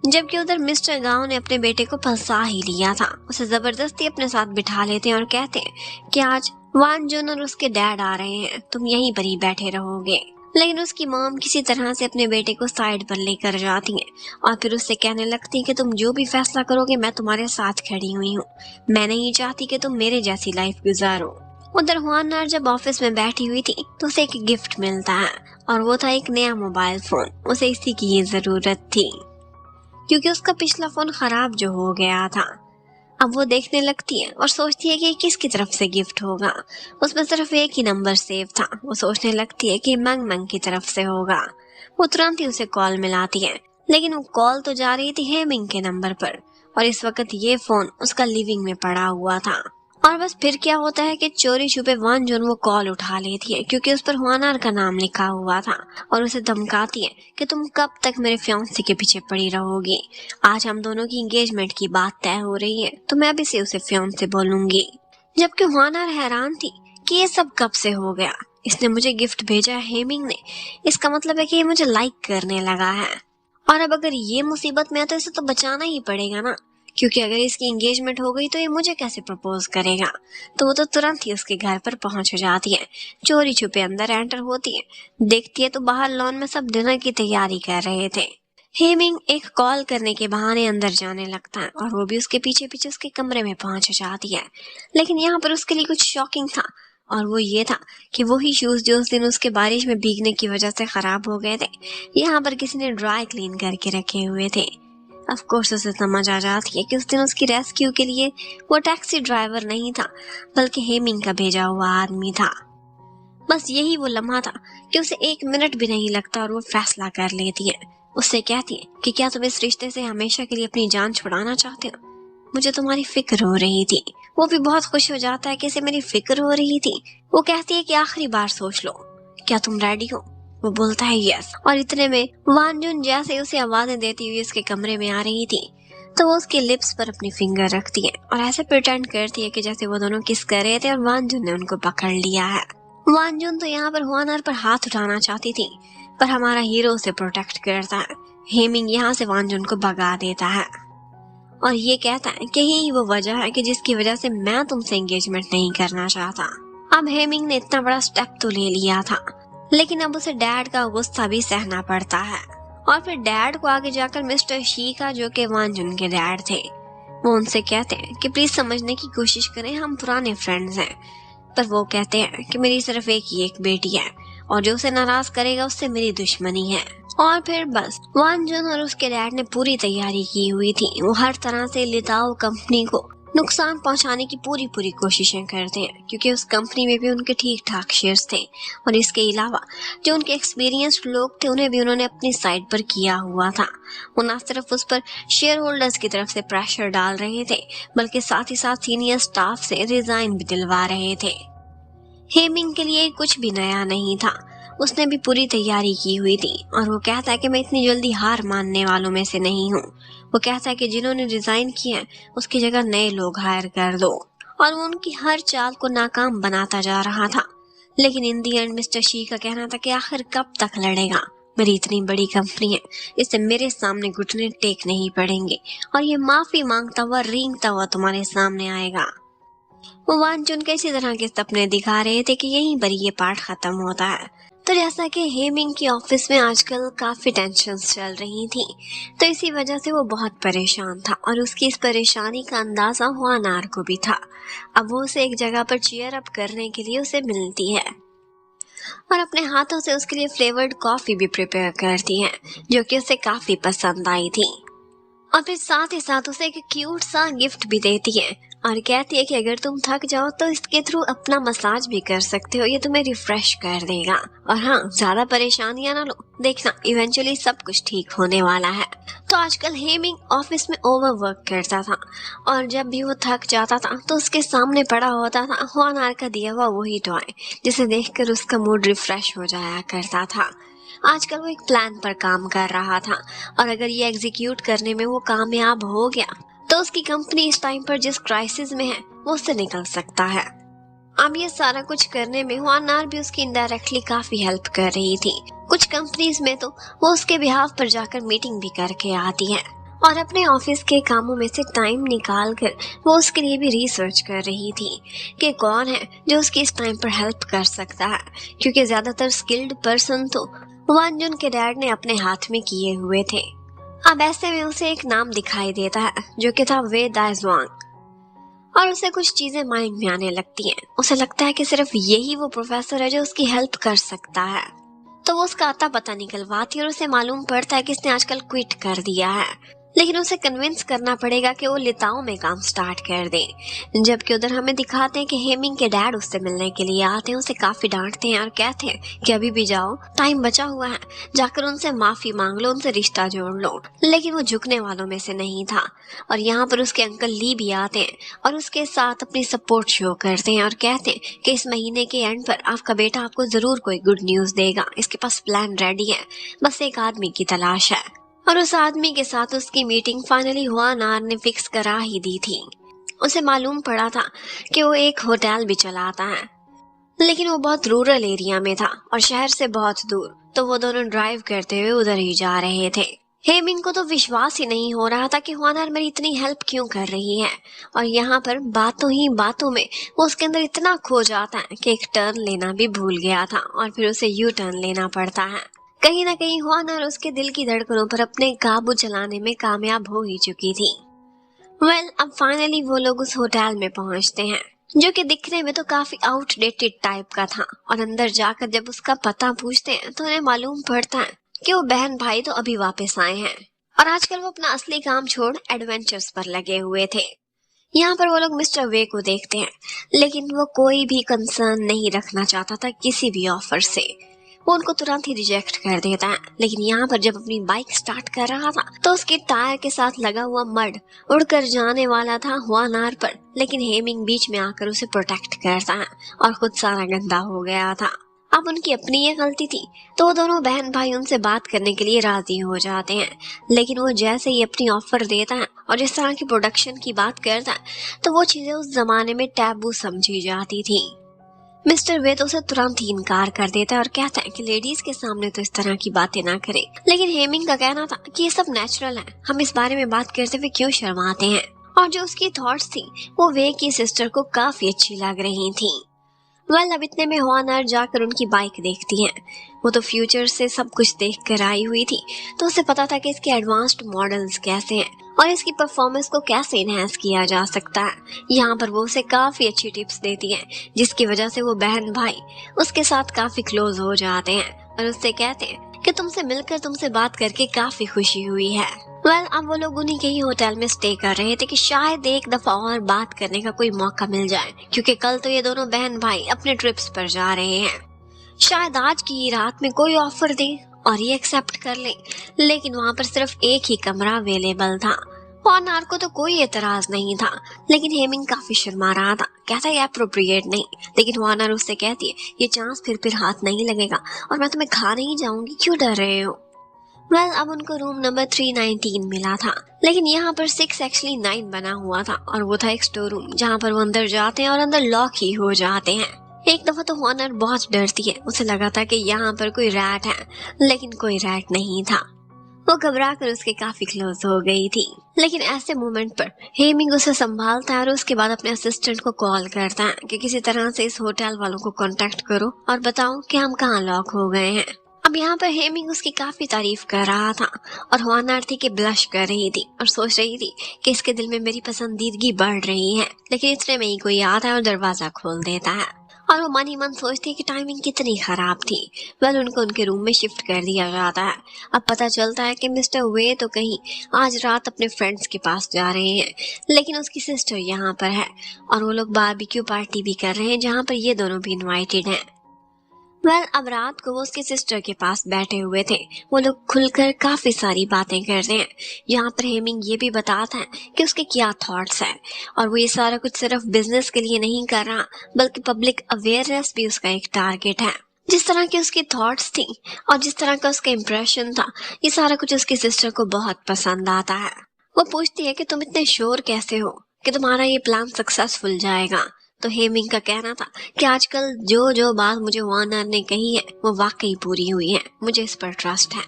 जबकि उधर मिस्टर गांव ने अपने बेटे को फंसा ही लिया था। उसे जबरदस्ती अपने साथ बिठा लेते हैं और कहते हैं कि आज वान जुन और उसके डैड आ रहे हैं, तुम यहीं पर ही बैठे रहोगे। लेकिन उसकी मॉम किसी तरह से अपने बेटे को साइड पर लेकर जाती है और फिर उससे कहने लगती है कि तुम जो भी फैसला करोगे मैं तुम्हारे साथ खड़ी हुई हूँ, मैं नहीं चाहती कि तुम मेरे जैसी लाइफ गुजारो। उधर हुआनार जब ऑफिस में बैठी हुई थी तो उसे एक गिफ्ट मिलता है और वो था एक नया मोबाइल फोन। उसे इसी की ये जरूरत थी क्योंकि उसका पिछला फोन खराब जो हो गया था। अब वो देखने लगती है और सोचती है कि किसकी तरफ से गिफ्ट होगा। उसमें सिर्फ एक ही नंबर सेव था। वो सोचने लगती है कि मंग मंग की तरफ से होगा। वो तुरंत ही उसे कॉल मिलाती है, लेकिन वो कॉल तो जा रही थी हेमिंग के नंबर पर और इस वक्त ये फोन उसका लिविंग में पड़ा हुआ था। और बस फिर क्या होता है कि चोरी छुपे वान जुन वो कॉल उठा लेती है क्योंकि उस पर हुआनार का नाम लिखा हुआ था और उसे धमकाती है कि तुम कब तक मेरे फियांसे के पीछे पड़ी रहोगी। आज हम दोनों की एंगेजमेंट की बात तय हो रही है तो मैं भी से उसे फियांसे बोलूंगी। जबकि हुआनार हैरान थी कि ये सब कब से हो गया। इसने मुझे गिफ्ट भेजा है हेमिंग ने, इसका मतलब है कि ये मुझे लाइक करने लगा है और अब अगर ये मुसीबत में है तो इसे तो बचाना ही पड़ेगा ना, क्योंकि अगर इसकी एंगेजमेंट हो गई तो ये मुझे कैसे प्रपोज करेगा। तो वो तो तुरंत ही उसके घर पर पहुंच जाती है, चोरी छुपे अंदर एंटर होती है, देखती है तो बाहर लॉन में सब डिनर की तैयारी कर रहे थे। हेमिंग एक कॉल करने के बहाने अंदर जाने लगता है और वो भी उसके पीछे पीछे उसके कमरे में पहुंच जाती है। लेकिन यहाँ पर उसके लिए कुछ शॉकिंग था और वो ये था कि वही शूज जो उस दिन उसके बारिश में भीगने की वजह से खराब हो गए थे, यहाँ पर किसी ने ड्राई क्लीन करके रखे हुए थे। ऑफ कोर्स उसे समझ आ जाती है कि उस दिन उसकी रेस्क्यू के लिए वो टैक्सी ड्राइवर नहीं था बल्कि हेमिंग का भेजा हुआ आदमी था। बस यही वो लम्हा था कि उसे 1 मिनट भी नहीं लगता और वो फैसला कर लेती है। उससे कहती है कि क्या तुम इस रिश्ते से हमेशा के लिए अपनी जान छुड़ाना चाहते हो, मुझे तुम्हारी फिक्र हो रही थी। वो भी बहुत खुश हो जाता है कि इसे मेरी फिक्र हो रही थी। वो कहती है कि आखिरी बार सोच लो, क्या तुम रेडी हो। वो बोलता है यस। और इतने में वान जुन जैसे उसे आवाजें देती हुई उसके कमरे में आ रही थी तो वो उसके लिप्स पर अपनी फिंगर रखती है और ऐसे प्रिटेंड करती है कि जैसे वो दोनों किस कर रहे थे और वान जुन ने उनको पकड़ लिया है। वान जुन तो यहाँ पर हुआनार पर हाथ उठाना चाहती थी पर हमारा हीरो उसे प्रोटेक्ट करता है। हेमिंग यहाँ से वान जुन को भगा देता है और ये कहता है कि यही वो वजह है कि जिसकी वजह से मैं तुमसे एंगेजमेंट नहीं करना चाहता। अब हेमिंग ने इतना बड़ा स्टेप तो ले लिया था, लेकिन अब उसे डैड का गुस्सा भी सहना पड़ता है। और फिर डैड को आगे जाकर मिस्टर शी का, जो कि वान जुन के डैड थे, वो उनसे कहते हैं कि प्लीज समझने की कोशिश करें, हम पुराने फ्रेंड्स हैं। पर वो कहते हैं कि मेरी सिर्फ एक बेटी है और जो उसे नाराज करेगा उससे मेरी दुश्मनी है। और फिर बस वान जुन और उसके डैड ने पूरी तैयारी की हुई थी। वो हर तरह से लिताओ कंपनी को नुकसान पहुंचाने की पूरी कोशिशें करते हैं क्योंकि उस कंपनी में भी उनके ठीक ठाक शेयर्स थे और इसके अलावा जो उनके एक्सपीरियंस्ड लोग थे उन्हें भी उन्होंने अपनी साइड पर किया हुआ था। वो न सिर्फ उस पर शेयर होल्डर्स की तरफ से प्रेशर डाल रहे थे बल्कि साथ ही साथ सीनियर स्टाफ से रिजाइन भी दिलवा रहे थे। हेमिंग के लिए कुछ भी नया नहीं था, उसने भी पूरी तैयारी की हुई थी और वो कहता है कि मैं इतनी जल्दी हार मानने वालों में से नहीं हूँ। वो कहता है कि जिन्होंने रिजाइन किया उसकी जगह नए लोग हायर कर दो और वो उनकी हर चाल को नाकाम बनाता जा रहा था। लेकिन इन दी एंड मिस्टर शी का कहना था कि आखिर कब तक लड़ेगा, मेरी इतनी बड़ी कंपनी है, इससे मेरे सामने घुटने टेक नहीं पड़ेंगे और ये माफी मांगता हुआ रेंगता हुआ तुम्हारे सामने आएगा। वो वान चुन के इसी तरह के सपने दिखा रहे थे कि यहीं पर ये पार्ट खत्म होता है। तो जैसा कि हेमिंग की ऑफिस में आजकल काफी टेंशन्स चल रही थी, तो इसी वजह से वो बहुत परेशान था और उसकी इस परेशानी का अंदाजा हुआनार को भी था। अब वो उसे एक जगह पर चीयर अप करने के लिए उसे मिलती है और अपने हाथों से उसके लिए फ्लेवर्ड कॉफी भी प्रिपेयर करती है, जो कि उसे काफी पसंद आई थी। और फिर साथ ही साथ उसे एक क्यूट सा गिफ्ट भी देती है और कहती है कि अगर तुम थक जाओ तो इसके थ्रू अपना मसाज भी कर सकते हो, ये तुम्हें रिफ्रेश कर देगा। और हाँ, ज्यादा परेशानियां ना लो, देखना इवेंचुअली सब कुछ ठीक होने वाला है। तो आजकल हेमिंग ऑफिस में ओवरवर्क करता था और जब भी वो थक जाता था तो उसके सामने पड़ा होता था हुआनार का दिया हुआ वही टॉय, जिसे देखकर उसका मूड रिफ्रेश हो जाया करता था। आजकल वो एक प्लान पर काम कर रहा था और अगर ये एग्जीक्यूट करने में वो कामयाब हो गया तो उसकी कंपनी इस टाइम पर जिस क्राइसिस में है वो उससे निकल सकता है। अब ये सारा कुछ करने में हुआनार भी उसकी इनडायरेक्टली काफी हेल्प कर रही थी। कुछ कंपनीज में तो वो उसके बिहाफ पर जाकर मीटिंग भी करके आती है और अपने ऑफिस के कामों में से टाइम निकाल कर वो उसके लिए भी रिसर्च कर रही थी कि कौन है जो उसकी इस टाइम पर हेल्प कर सकता है, क्योंकि ज्यादातर स्किल्ड पर्सन तो वान जुन के डैड ने अपने हाथ में किए हुए थे। अब ऐसे में उसे एक नाम दिखाई देता है जो कि था वे दाइजुआंग और उसे कुछ चीजें माइंड में आने लगती हैं। उसे लगता है कि सिर्फ यही वो प्रोफेसर है जो उसकी हेल्प कर सकता है। तो वो उसका आता पता निकलवाती है और उसे मालूम पड़ता है कि इसने आजकल क्विट कर दिया है, लेकिन उसे कन्विंस करना पड़ेगा कि वो लिताओ में काम स्टार्ट कर दे। जबकि उधर हमें दिखाते हैं कि हेमिंग के डैड उससे मिलने के लिए आते हैं, उसे काफी डांटते हैं और कहते हैं कि अभी भी जाओ, टाइम बचा हुआ है, जाकर उनसे माफी मांग लो, उनसे रिश्ता जोड़ लो। लेकिन वो झुकने वालों में से नहीं था और यहाँ पर उसके अंकल ली भी आते हैं और उसके साथ अपनी सपोर्ट शो करते हैं और कहते हैं कि इस महीने के एंड पर आपका बेटा आपको जरूर कोई गुड न्यूज देगा, इसके पास प्लान रेडी है, बस एक आदमी की तलाश है। और उस आदमी के साथ उसकी मीटिंग फाइनली हुआनार ने फिक्स करा ही दी थी। उसे मालूम पड़ा था कि वो एक होटल भी चलाता है, लेकिन वो बहुत रूरल एरिया में था और शहर से बहुत दूर, तो वो दोनों ड्राइव करते हुए उधर ही जा रहे थे। हेमिंग को तो विश्वास ही नहीं हो रहा था कि हुआनार मेरी इतनी हेल्प क्यों कर रही है और यहाँ पर बातों ही बातों में वो उसके अंदर इतना खो जाता है कि एक टर्न लेना भी भूल गया था और फिर उसे यू टर्न लेना पड़ता है। कहीं ना कहीं हुआनार उसके दिल की धड़कनों पर अपने काबू चलाने में कामयाब हो ही चुकी थी। अब फाइनली वो लोग उस होटल में पहुंचते हैं, जो कि दिखने में तो काफी आउटडेटेड टाइप का था और अंदर जाकर जब उसका पता पूछते हैं तो उन्हें मालूम पड़ता है कि वो बहन भाई तो अभी वापस आए हैं और आजकल वो अपना असली काम छोड़ एडवेंचर्स पर लगे हुए थे। यहाँ पर वो लोग मिस्टर वे को देखते हैं, लेकिन वो कोई भी कंसर्न नहीं रखना चाहता था किसी भी ऑफर से, वो उनको तुरंत ही रिजेक्ट कर देता है। लेकिन यहाँ पर जब अपनी बाइक स्टार्ट कर रहा था तो उसके टायर के साथ लगा हुआ मड उड़कर जाने वाला था हुआनार पर, लेकिन हेमिंग बीच में आकर उसे प्रोटेक्ट करता है और खुद सारा गंदा हो गया था। अब उनकी अपनी ये गलती थी तो वो दोनों बहन भाई उनसे बात करने के लिए राजी हो जाते हैं, लेकिन वो जैसे ही अपनी ऑफर देता है और जिस तरह की प्रोडक्शन की बात करता है तो वो चीजें उस जमाने में टैबू समझी जाती थी। मिस्टर वे तो उसे तुरंत ही इनकार कर देता है और कहता है कि लेडीज के सामने तो इस तरह की बातें ना करें, लेकिन हेमिंग का कहना था कि ये सब नेचुरल है, हम इस बारे में बात करते हुए क्यों शर्माते हैं। और जो उसकी थॉट्स थी वो वे की सिस्टर को काफी अच्छी लग रही थी। अब इतने में हुआनार जाकर उनकी बाइक देखती है। वो तो फ्यूचर से सब कुछ देख कर आई हुई थी, तो उसे पता था कि इसके एडवांस्ड मॉडल्स कैसे हैं और इसकी परफॉर्मेंस को कैसे इनहेंस किया जा सकता है। यहाँ पर वो उसे काफी अच्छी टिप्स देती है, जिसकी वजह से वो बहन भाई उसके साथ काफी क्लोज हो जाते हैं और उससे कहते हैं कि तुमसे मिलकर, तुमसे बात करके काफी खुशी हुई है। अब वो लोग उन्हीं के ही होटल में स्टे कर रहे थे कि शायद एक दफा और बात करने का कोई मौका मिल जाए, क्योंकि कल तो ये दोनों बहन भाई अपने ट्रिप्स पर जा रहे हैं। शायद आज की रात में कोई ऑफर दे और ये एक्सेप्ट कर ले, लेकिन वहाँ पर सिर्फ एक ही कमरा अवेलेबल था। हुआनार को तो कोई एतराज नहीं था, लेकिन हेमिंग काफी शर्मा रहा था, कहता है अप्रोप्रिएट नहीं। लेकिन हुआनार उससे कहती है ये चांस फिर हाथ नहीं लगेगा और मैं तुम्हें खा नहीं जाऊंगी, क्यों डर रहे हो। अब उनको रूम नंबर 319 मिला था, लेकिन यहाँ पर 6 एक्चुअली 9 बना हुआ था और वो था एक स्टोर रूम, जहाँ पर वो अंदर जाते हैं और अंदर लॉक ही हो जाते हैं। एक दफा तो हॉनर बहुत डरती है, उसे लगा था कि यहाँ पर कोई रैट है, लेकिन कोई रैट नहीं था। वो घबरा कर उसके काफी क्लोज हो गई थी। लेकिन ऐसे मोमेंट पर हेमिंग उसे संभालता है और उसके बाद अपने असिस्टेंट को कॉल करता है कि किसी तरह से इस होटल वालों को कांटेक्ट करो और बताओ कि हम कहाँ लॉक हो गए हैं। अब यहाँ पर हेमिंग उसकी काफी तारीफ कर रहा था और हॉनर थी कि ब्लश कर रही थी और सोच रही थी कि इसके दिल में मेरी पसंदीदगी बढ़ रही है। लेकिन इतने में ही कोई आता है और दरवाजा खोल देता है और वो मन ही मन सोचती है कि टाइमिंग कितनी खराब थी। उनको उनके रूम में शिफ्ट कर दिया जाता है। अब पता चलता है कि मिस्टर वे तो कहीं आज रात अपने फ्रेंड्स के पास जा रहे हैं, लेकिन उसकी सिस्टर यहाँ पर है और वो लोग बारबेक्यू पार्टी भी कर रहे हैं जहाँ पर ये दोनों भी इनवाइटेड हैं। अब रात को वो उसके सिस्टर के पास बैठे हुए थे। वो लोग खुलकर काफी सारी बातें करते हैं। यहाँ पर हेमिंग ये भी बताता है कि उसके क्या थॉट्स हैं और वो ये सारा कुछ सिर्फ बिजनेस के लिए नहीं कर रहा, बल्कि पब्लिक अवेयरनेस भी उसका एक टारगेट है। जिस तरह की उसकी थॉट्स थी और जिस तरह का उसका इम्प्रेशन था, ये सारा कुछ उसकी सिस्टर को बहुत पसंद आता है। वो पूछती है कि तुम इतने श्योर कैसे हो कि तुम्हारा ये प्लान सक्सेसफुल जाएगा। तो हेमिंग का कहना था कि आजकल जो जो बात मुझे वार्नर ने कही है वो वाकई पूरी हुई है, मुझे इस पर ट्रस्ट है।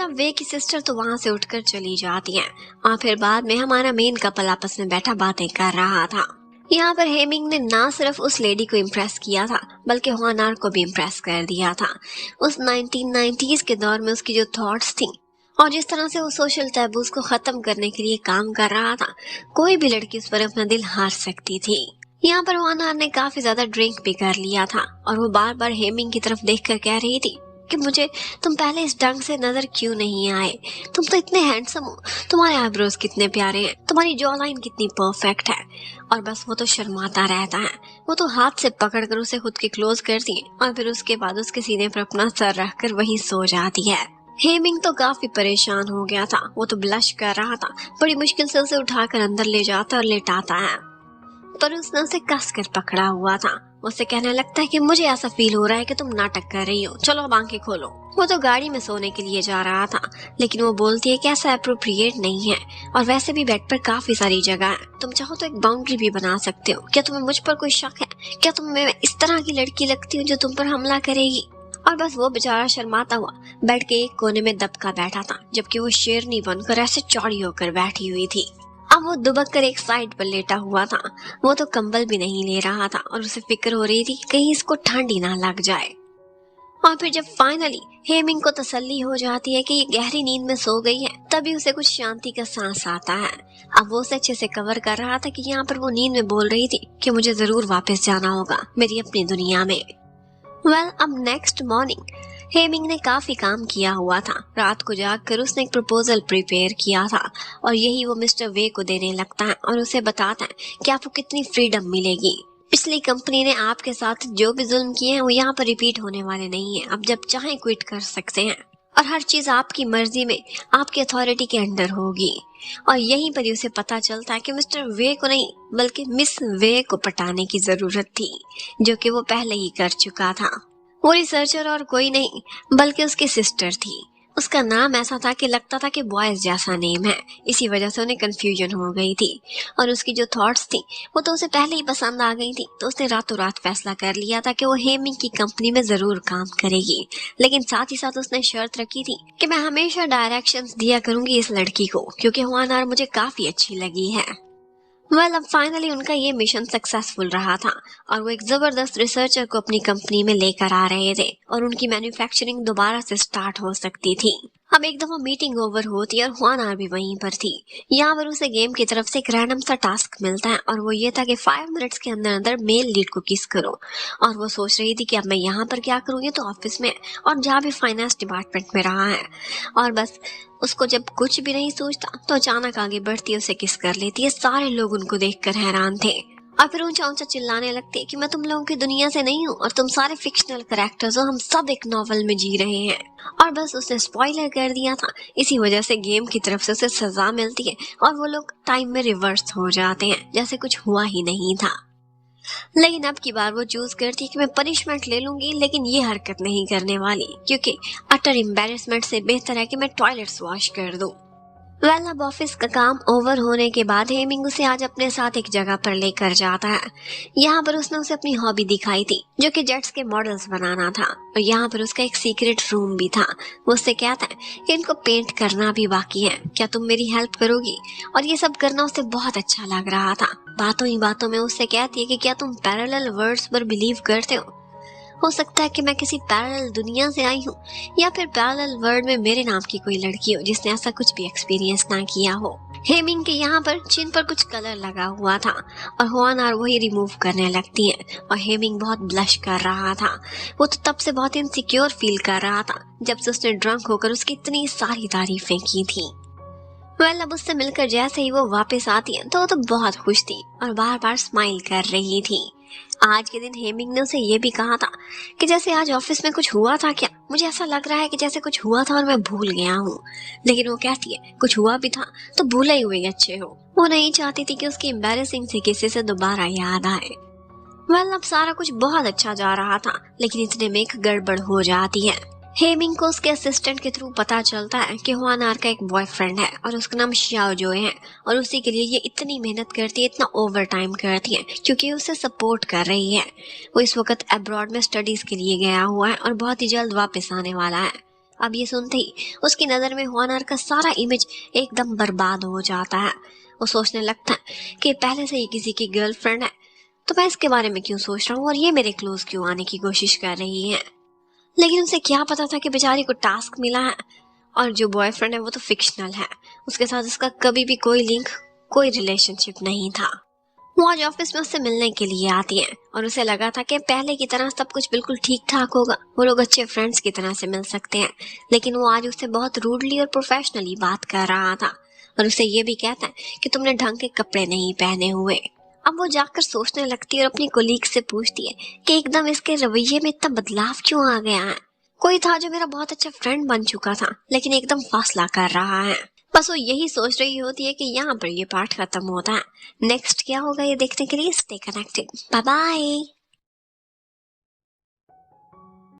अब वे की सिस्टर तो वहाँ से उठकर चली जाती है और फिर बाद में हमारा मेन कपल आपस में बैठा बातें कर रहा था। यहाँ पर हेमिंग ने ना सिर्फ उस लेडी को इम्प्रेस किया था, बल्कि हॉनर को भी इम्प्रेस कर दिया था। उस 1990s के दौर में उसकी जो थॉट्स थी और जिस तरह से वो सोशल टैबूज को खत्म करने के लिए काम कर रहा था, कोई भी लड़की उस पर अपना दिल हार सकती थी। यहाँ पर हॉनर ने काफी ज्यादा ड्रिंक भी कर लिया था और वो बार बार हेमिंग की तरफ देखकर कह रही थी कि मुझे तुम पहले इस ढंग से नजर क्यों नहीं आए, तुम तो इतने हैंडसम हो, तुम्हारे आईब्रोज कितने प्यारे हैं, तुम्हारी जॉ लाइन कितनी परफेक्ट है। और बस वो तो शर्माता रहता है। वो तो हाथ से पकड़कर उसे खुद के क्लोज करती है और फिर उसके बाद उसके सीने पर अपना सर रखकर वहीं सो जाती है। हेमिंग तो काफी परेशान हो गया था। वो तो ब्लश कर रहा था। बड़ी मुश्किल से उसे उठाकर अंदर ले जाता और लेटाता है, पर उसने उसे कस कर पकड़ा हुआ था। उससे कहने लगता है कि मुझे ऐसा फील हो रहा है कि तुम नाटक कर रही हो, चलो अब आंखें खोलो। वो तो गाड़ी में सोने के लिए जा रहा था, लेकिन वो बोलती है कि ऐसा अप्रोप्रिएट नहीं है और वैसे भी बेड पर काफी सारी जगह है, तुम चाहो तो एक बाउंड्री भी बना सकते हो। क्या तुम्हें मुझ पर कोई शक है? क्या तुम्हें इस तरह की लड़की लगती हूँ जो तुम पर हमला करेगी? और बस वो बेचारा शर्माता हुआ बेड के एक कोने में दबका बैठा था, जबकि वो शेरनी बनकर ऐसे चौड़ी होकर बैठी हुई थी। अब वो दुबक कर एक साइड पर लेटा हुआ था। वो तो कंबल भी नहीं ले रहा था और उसे फिक्र हो रही थी कहीं इसको ठंड ही ना लग जाए। और फिर जब फाइनली हेमिंग को तसल्ली हो जाती है कि ये गहरी नींद में सो गई है, तभी उसे कुछ शांति का सांस आता है। अब वो उसे अच्छे से कवर कर रहा था कि यहाँ पर वो नींद में बोल रही थी कि मुझे जरूर वापस जाना होगा मेरी अपनी दुनिया में। अब नेक्स्ट मॉर्निंग हेमिंग ने काफी काम किया हुआ था। रात को जागकर उसने एक प्रपोजल प्रिपेयर किया था और यही वो मिस्टर वे को देने लगता है और उसे बताता है कि आपको कितनी फ्रीडम मिलेगी। पिछली कंपनी ने आपके साथ जो भी जुल्म किए हैं वो यहाँ पर रिपीट होने वाले नहीं है। अब जब चाहे क्विट कर सकते हैं और हर चीज आपकी मर्जी में आपकी अथॉरिटी के अंडर होगी। और यहीं पर ही उसे पता चलता है कि मिस्टर वे को नहीं बल्कि मिस वे को पटाने की जरूरत थी, जो कि वो पहले ही कर चुका था। वो रिसर्चर और कोई नहीं बल्कि उसकी सिस्टर थी। उसका नाम ऐसा था कि लगता था कि बॉयज जैसा नेम है, इसी वजह से उन्हें कंफ्यूजन हो गई थी। और उसकी जो थॉट्स थी वो तो उसे पहले ही पसंद आ गई थी, तो उसने रातों रात फैसला कर लिया था कि वो हेमिंग की कंपनी में जरूर काम करेगी। लेकिन साथ ही साथ उसने शर्त रखी थी कि मैं हमेशा डायरेक्शंस दिया करूंगी इस लड़की को, क्योंकि हवानार मुझे काफी अच्छी लगी है। अब फाइनली उनका ये मिशन सक्सेसफुल रहा था और वो एक जबरदस्त रिसर्चर को अपनी कंपनी में लेकर आ रहे थे और उनकी मैन्युफैक्चरिंग दोबारा से स्टार्ट हो सकती थी। अब एक दफा मीटिंग ओवर होती है और हवानार भी वहीं पर थी। यहाँ पर उसे गेम की तरफ से एक रैंडम सा टास्क मिलता है और वो ये था कि 5 मिनट्स के अंदर अंदर मेल लीड को किस करो। और वो सोच रही थी कि अब मैं यहाँ पर क्या करूँ, ये तो ऑफिस में और जहाँ भी फाइनेंस डिपार्टमेंट में रहा है। और बस उसको जब कुछ भी नहीं सोचता तो अचानक आगे बढ़ती है, उसे किस कर लेती है। सारे लोग उनको देखकर हैरान थे और फिर ऊंचा ऊंचा चिल्लाने लगते हैं कि मैं तुम लोगों की दुनिया से नहीं हूँ और तुम सारे फिक्शनल कैरेक्टर्स हो, हम सब एक नॉवल में जी रहे हैं। और बस उसने स्पॉइलर कर दिया था, इसी वजह से गेम की तरफ से उसे सजा मिलती है और वो लोग टाइम में रिवर्स हो जाते हैं जैसे कुछ हुआ ही नहीं था। लेकिन अब की बार वो चूज करती है कि मैं पनिशमेंट ले लूंगी, लेकिन ये हरकत नहीं करने वाली, क्योंकि अटर एम्बैरेसमेंट से बेहतर है कि मैं टॉयलेट वॉश कर दूं। वेल अब ऑफिस का काम ओवर होने के बाद हेमिंग उसे आज अपने साथ एक जगह पर लेकर जाता है। यहाँ पर उसने उसे अपनी हॉबी दिखाई थी जो कि जेट्स के मॉडल्स बनाना था, और यहाँ पर उसका एक सीक्रेट रूम भी था। वो उससे कहता है कि इनको पेंट करना भी बाकी है, क्या तुम मेरी हेल्प करोगी? और ये सब करना उसे बहुत अच्छा लग रहा था। बातों ही बातों में उससे कहती है कि क्या तुम पैरेलल वर्ल्ड्स पर बिलीव करते हो सकता है कि मैं किसी पैरेलल दुनिया से आई हूँ, या फिर पैरेलल वर्ल्ड में मेरे नाम की कोई लड़की हो जिसने ऐसा कुछ भी एक्सपीरियंस ना किया हो। हेमिंग के यहाँ पर चिन पर कुछ कलर लगा हुआ था और हुआनार वही रिमूव करने लगती है, और हेमिंग बहुत ब्लश कर रहा था। वो तो तब से बहुत इनसिक्योर फील कर रहा था जब से उसने ड्रंक होकर उसकी इतनी सारी तारीफें की थी। वेल अब उससे मिलकर जैसे ही वो वापस आती है तो वो तो बहुत खुश थी और बार बार स्माइल कर रही थी। आज के दिन हेमिंग ने उसे ये भी कहा था कि जैसे आज ऑफिस में कुछ हुआ था क्या, मुझे ऐसा लग रहा है कि जैसे कुछ हुआ था और मैं भूल गया हूँ। लेकिन वो कहती है कुछ हुआ भी था तो भूले हुए अच्छे हो। वो नहीं चाहती थी कि उसकी एम्बैरेसिंग से किसी से दोबारा याद आए। वेल अब सारा कुछ बहुत अच्छा जा रहा था, लेकिन इतने में एक गड़बड़ हो जाती है। हेमिंग को उसके असिस्टेंट के थ्रू पता चलता है कि हुआनार का एक बॉयफ्रेंड है और उसका नाम शियाओ जोए है, और उसी के लिए ये इतनी मेहनत करती है, इतना ओवर टाइम करती है क्योंकि उसे सपोर्ट कर रही है। वो इस वक्त अब्रॉड में स्टडीज के लिए गया हुआ है और बहुत ही जल्द वापस आने वाला है। अब ये सुनते ही उसकी नज़र में हुआनार का सारा इमेज एकदम बर्बाद हो जाता है। वो सोचने लगता है कि पहले से ही किसी की गर्लफ्रेंड है तो मैं इसके बारे में क्यों सोच रहा हूँ और ये मेरे क्लोज क्यों आने की कोशिश कर रही है। लेकिन उसे क्या पता था कि बेचारी को टास्क मिला है और जो बॉयफ्रेंड है वो तो फिक्शनल है, उसके साथ उसका कभी भी कोई लिंक, कोई रिलेशनशिप नहीं था। वो आज ऑफिस में उससे मिलने के लिए आती है और उसे लगा था कि पहले की तरह सब कुछ बिल्कुल ठीक ठाक होगा, वो लोग अच्छे फ्रेंड्स की तरह से मिल सकते हैं। लेकिन वो आज उससे बहुत रूडली और प्रोफेशनली बात कर रहा था और उसे ये भी कहता है कि तुमने ढंग के कपड़े नहीं पहने हुए। अब वो जाकर सोचने लगती है और अपनी कोलीग से पूछती है कि एकदम इसके रवैये में इतना बदलाव क्यों आ गया है। कोई था जो मेरा बहुत अच्छा फ्रेंड बन चुका था लेकिन एकदम फासला कर रहा है। बस वो यही सोच रही होती है कि यहाँ पर ये पार्ट खत्म होता है। नेक्स्ट क्या होगा ये देखने के लिए स्टे कनेक्टेड। Bye bye.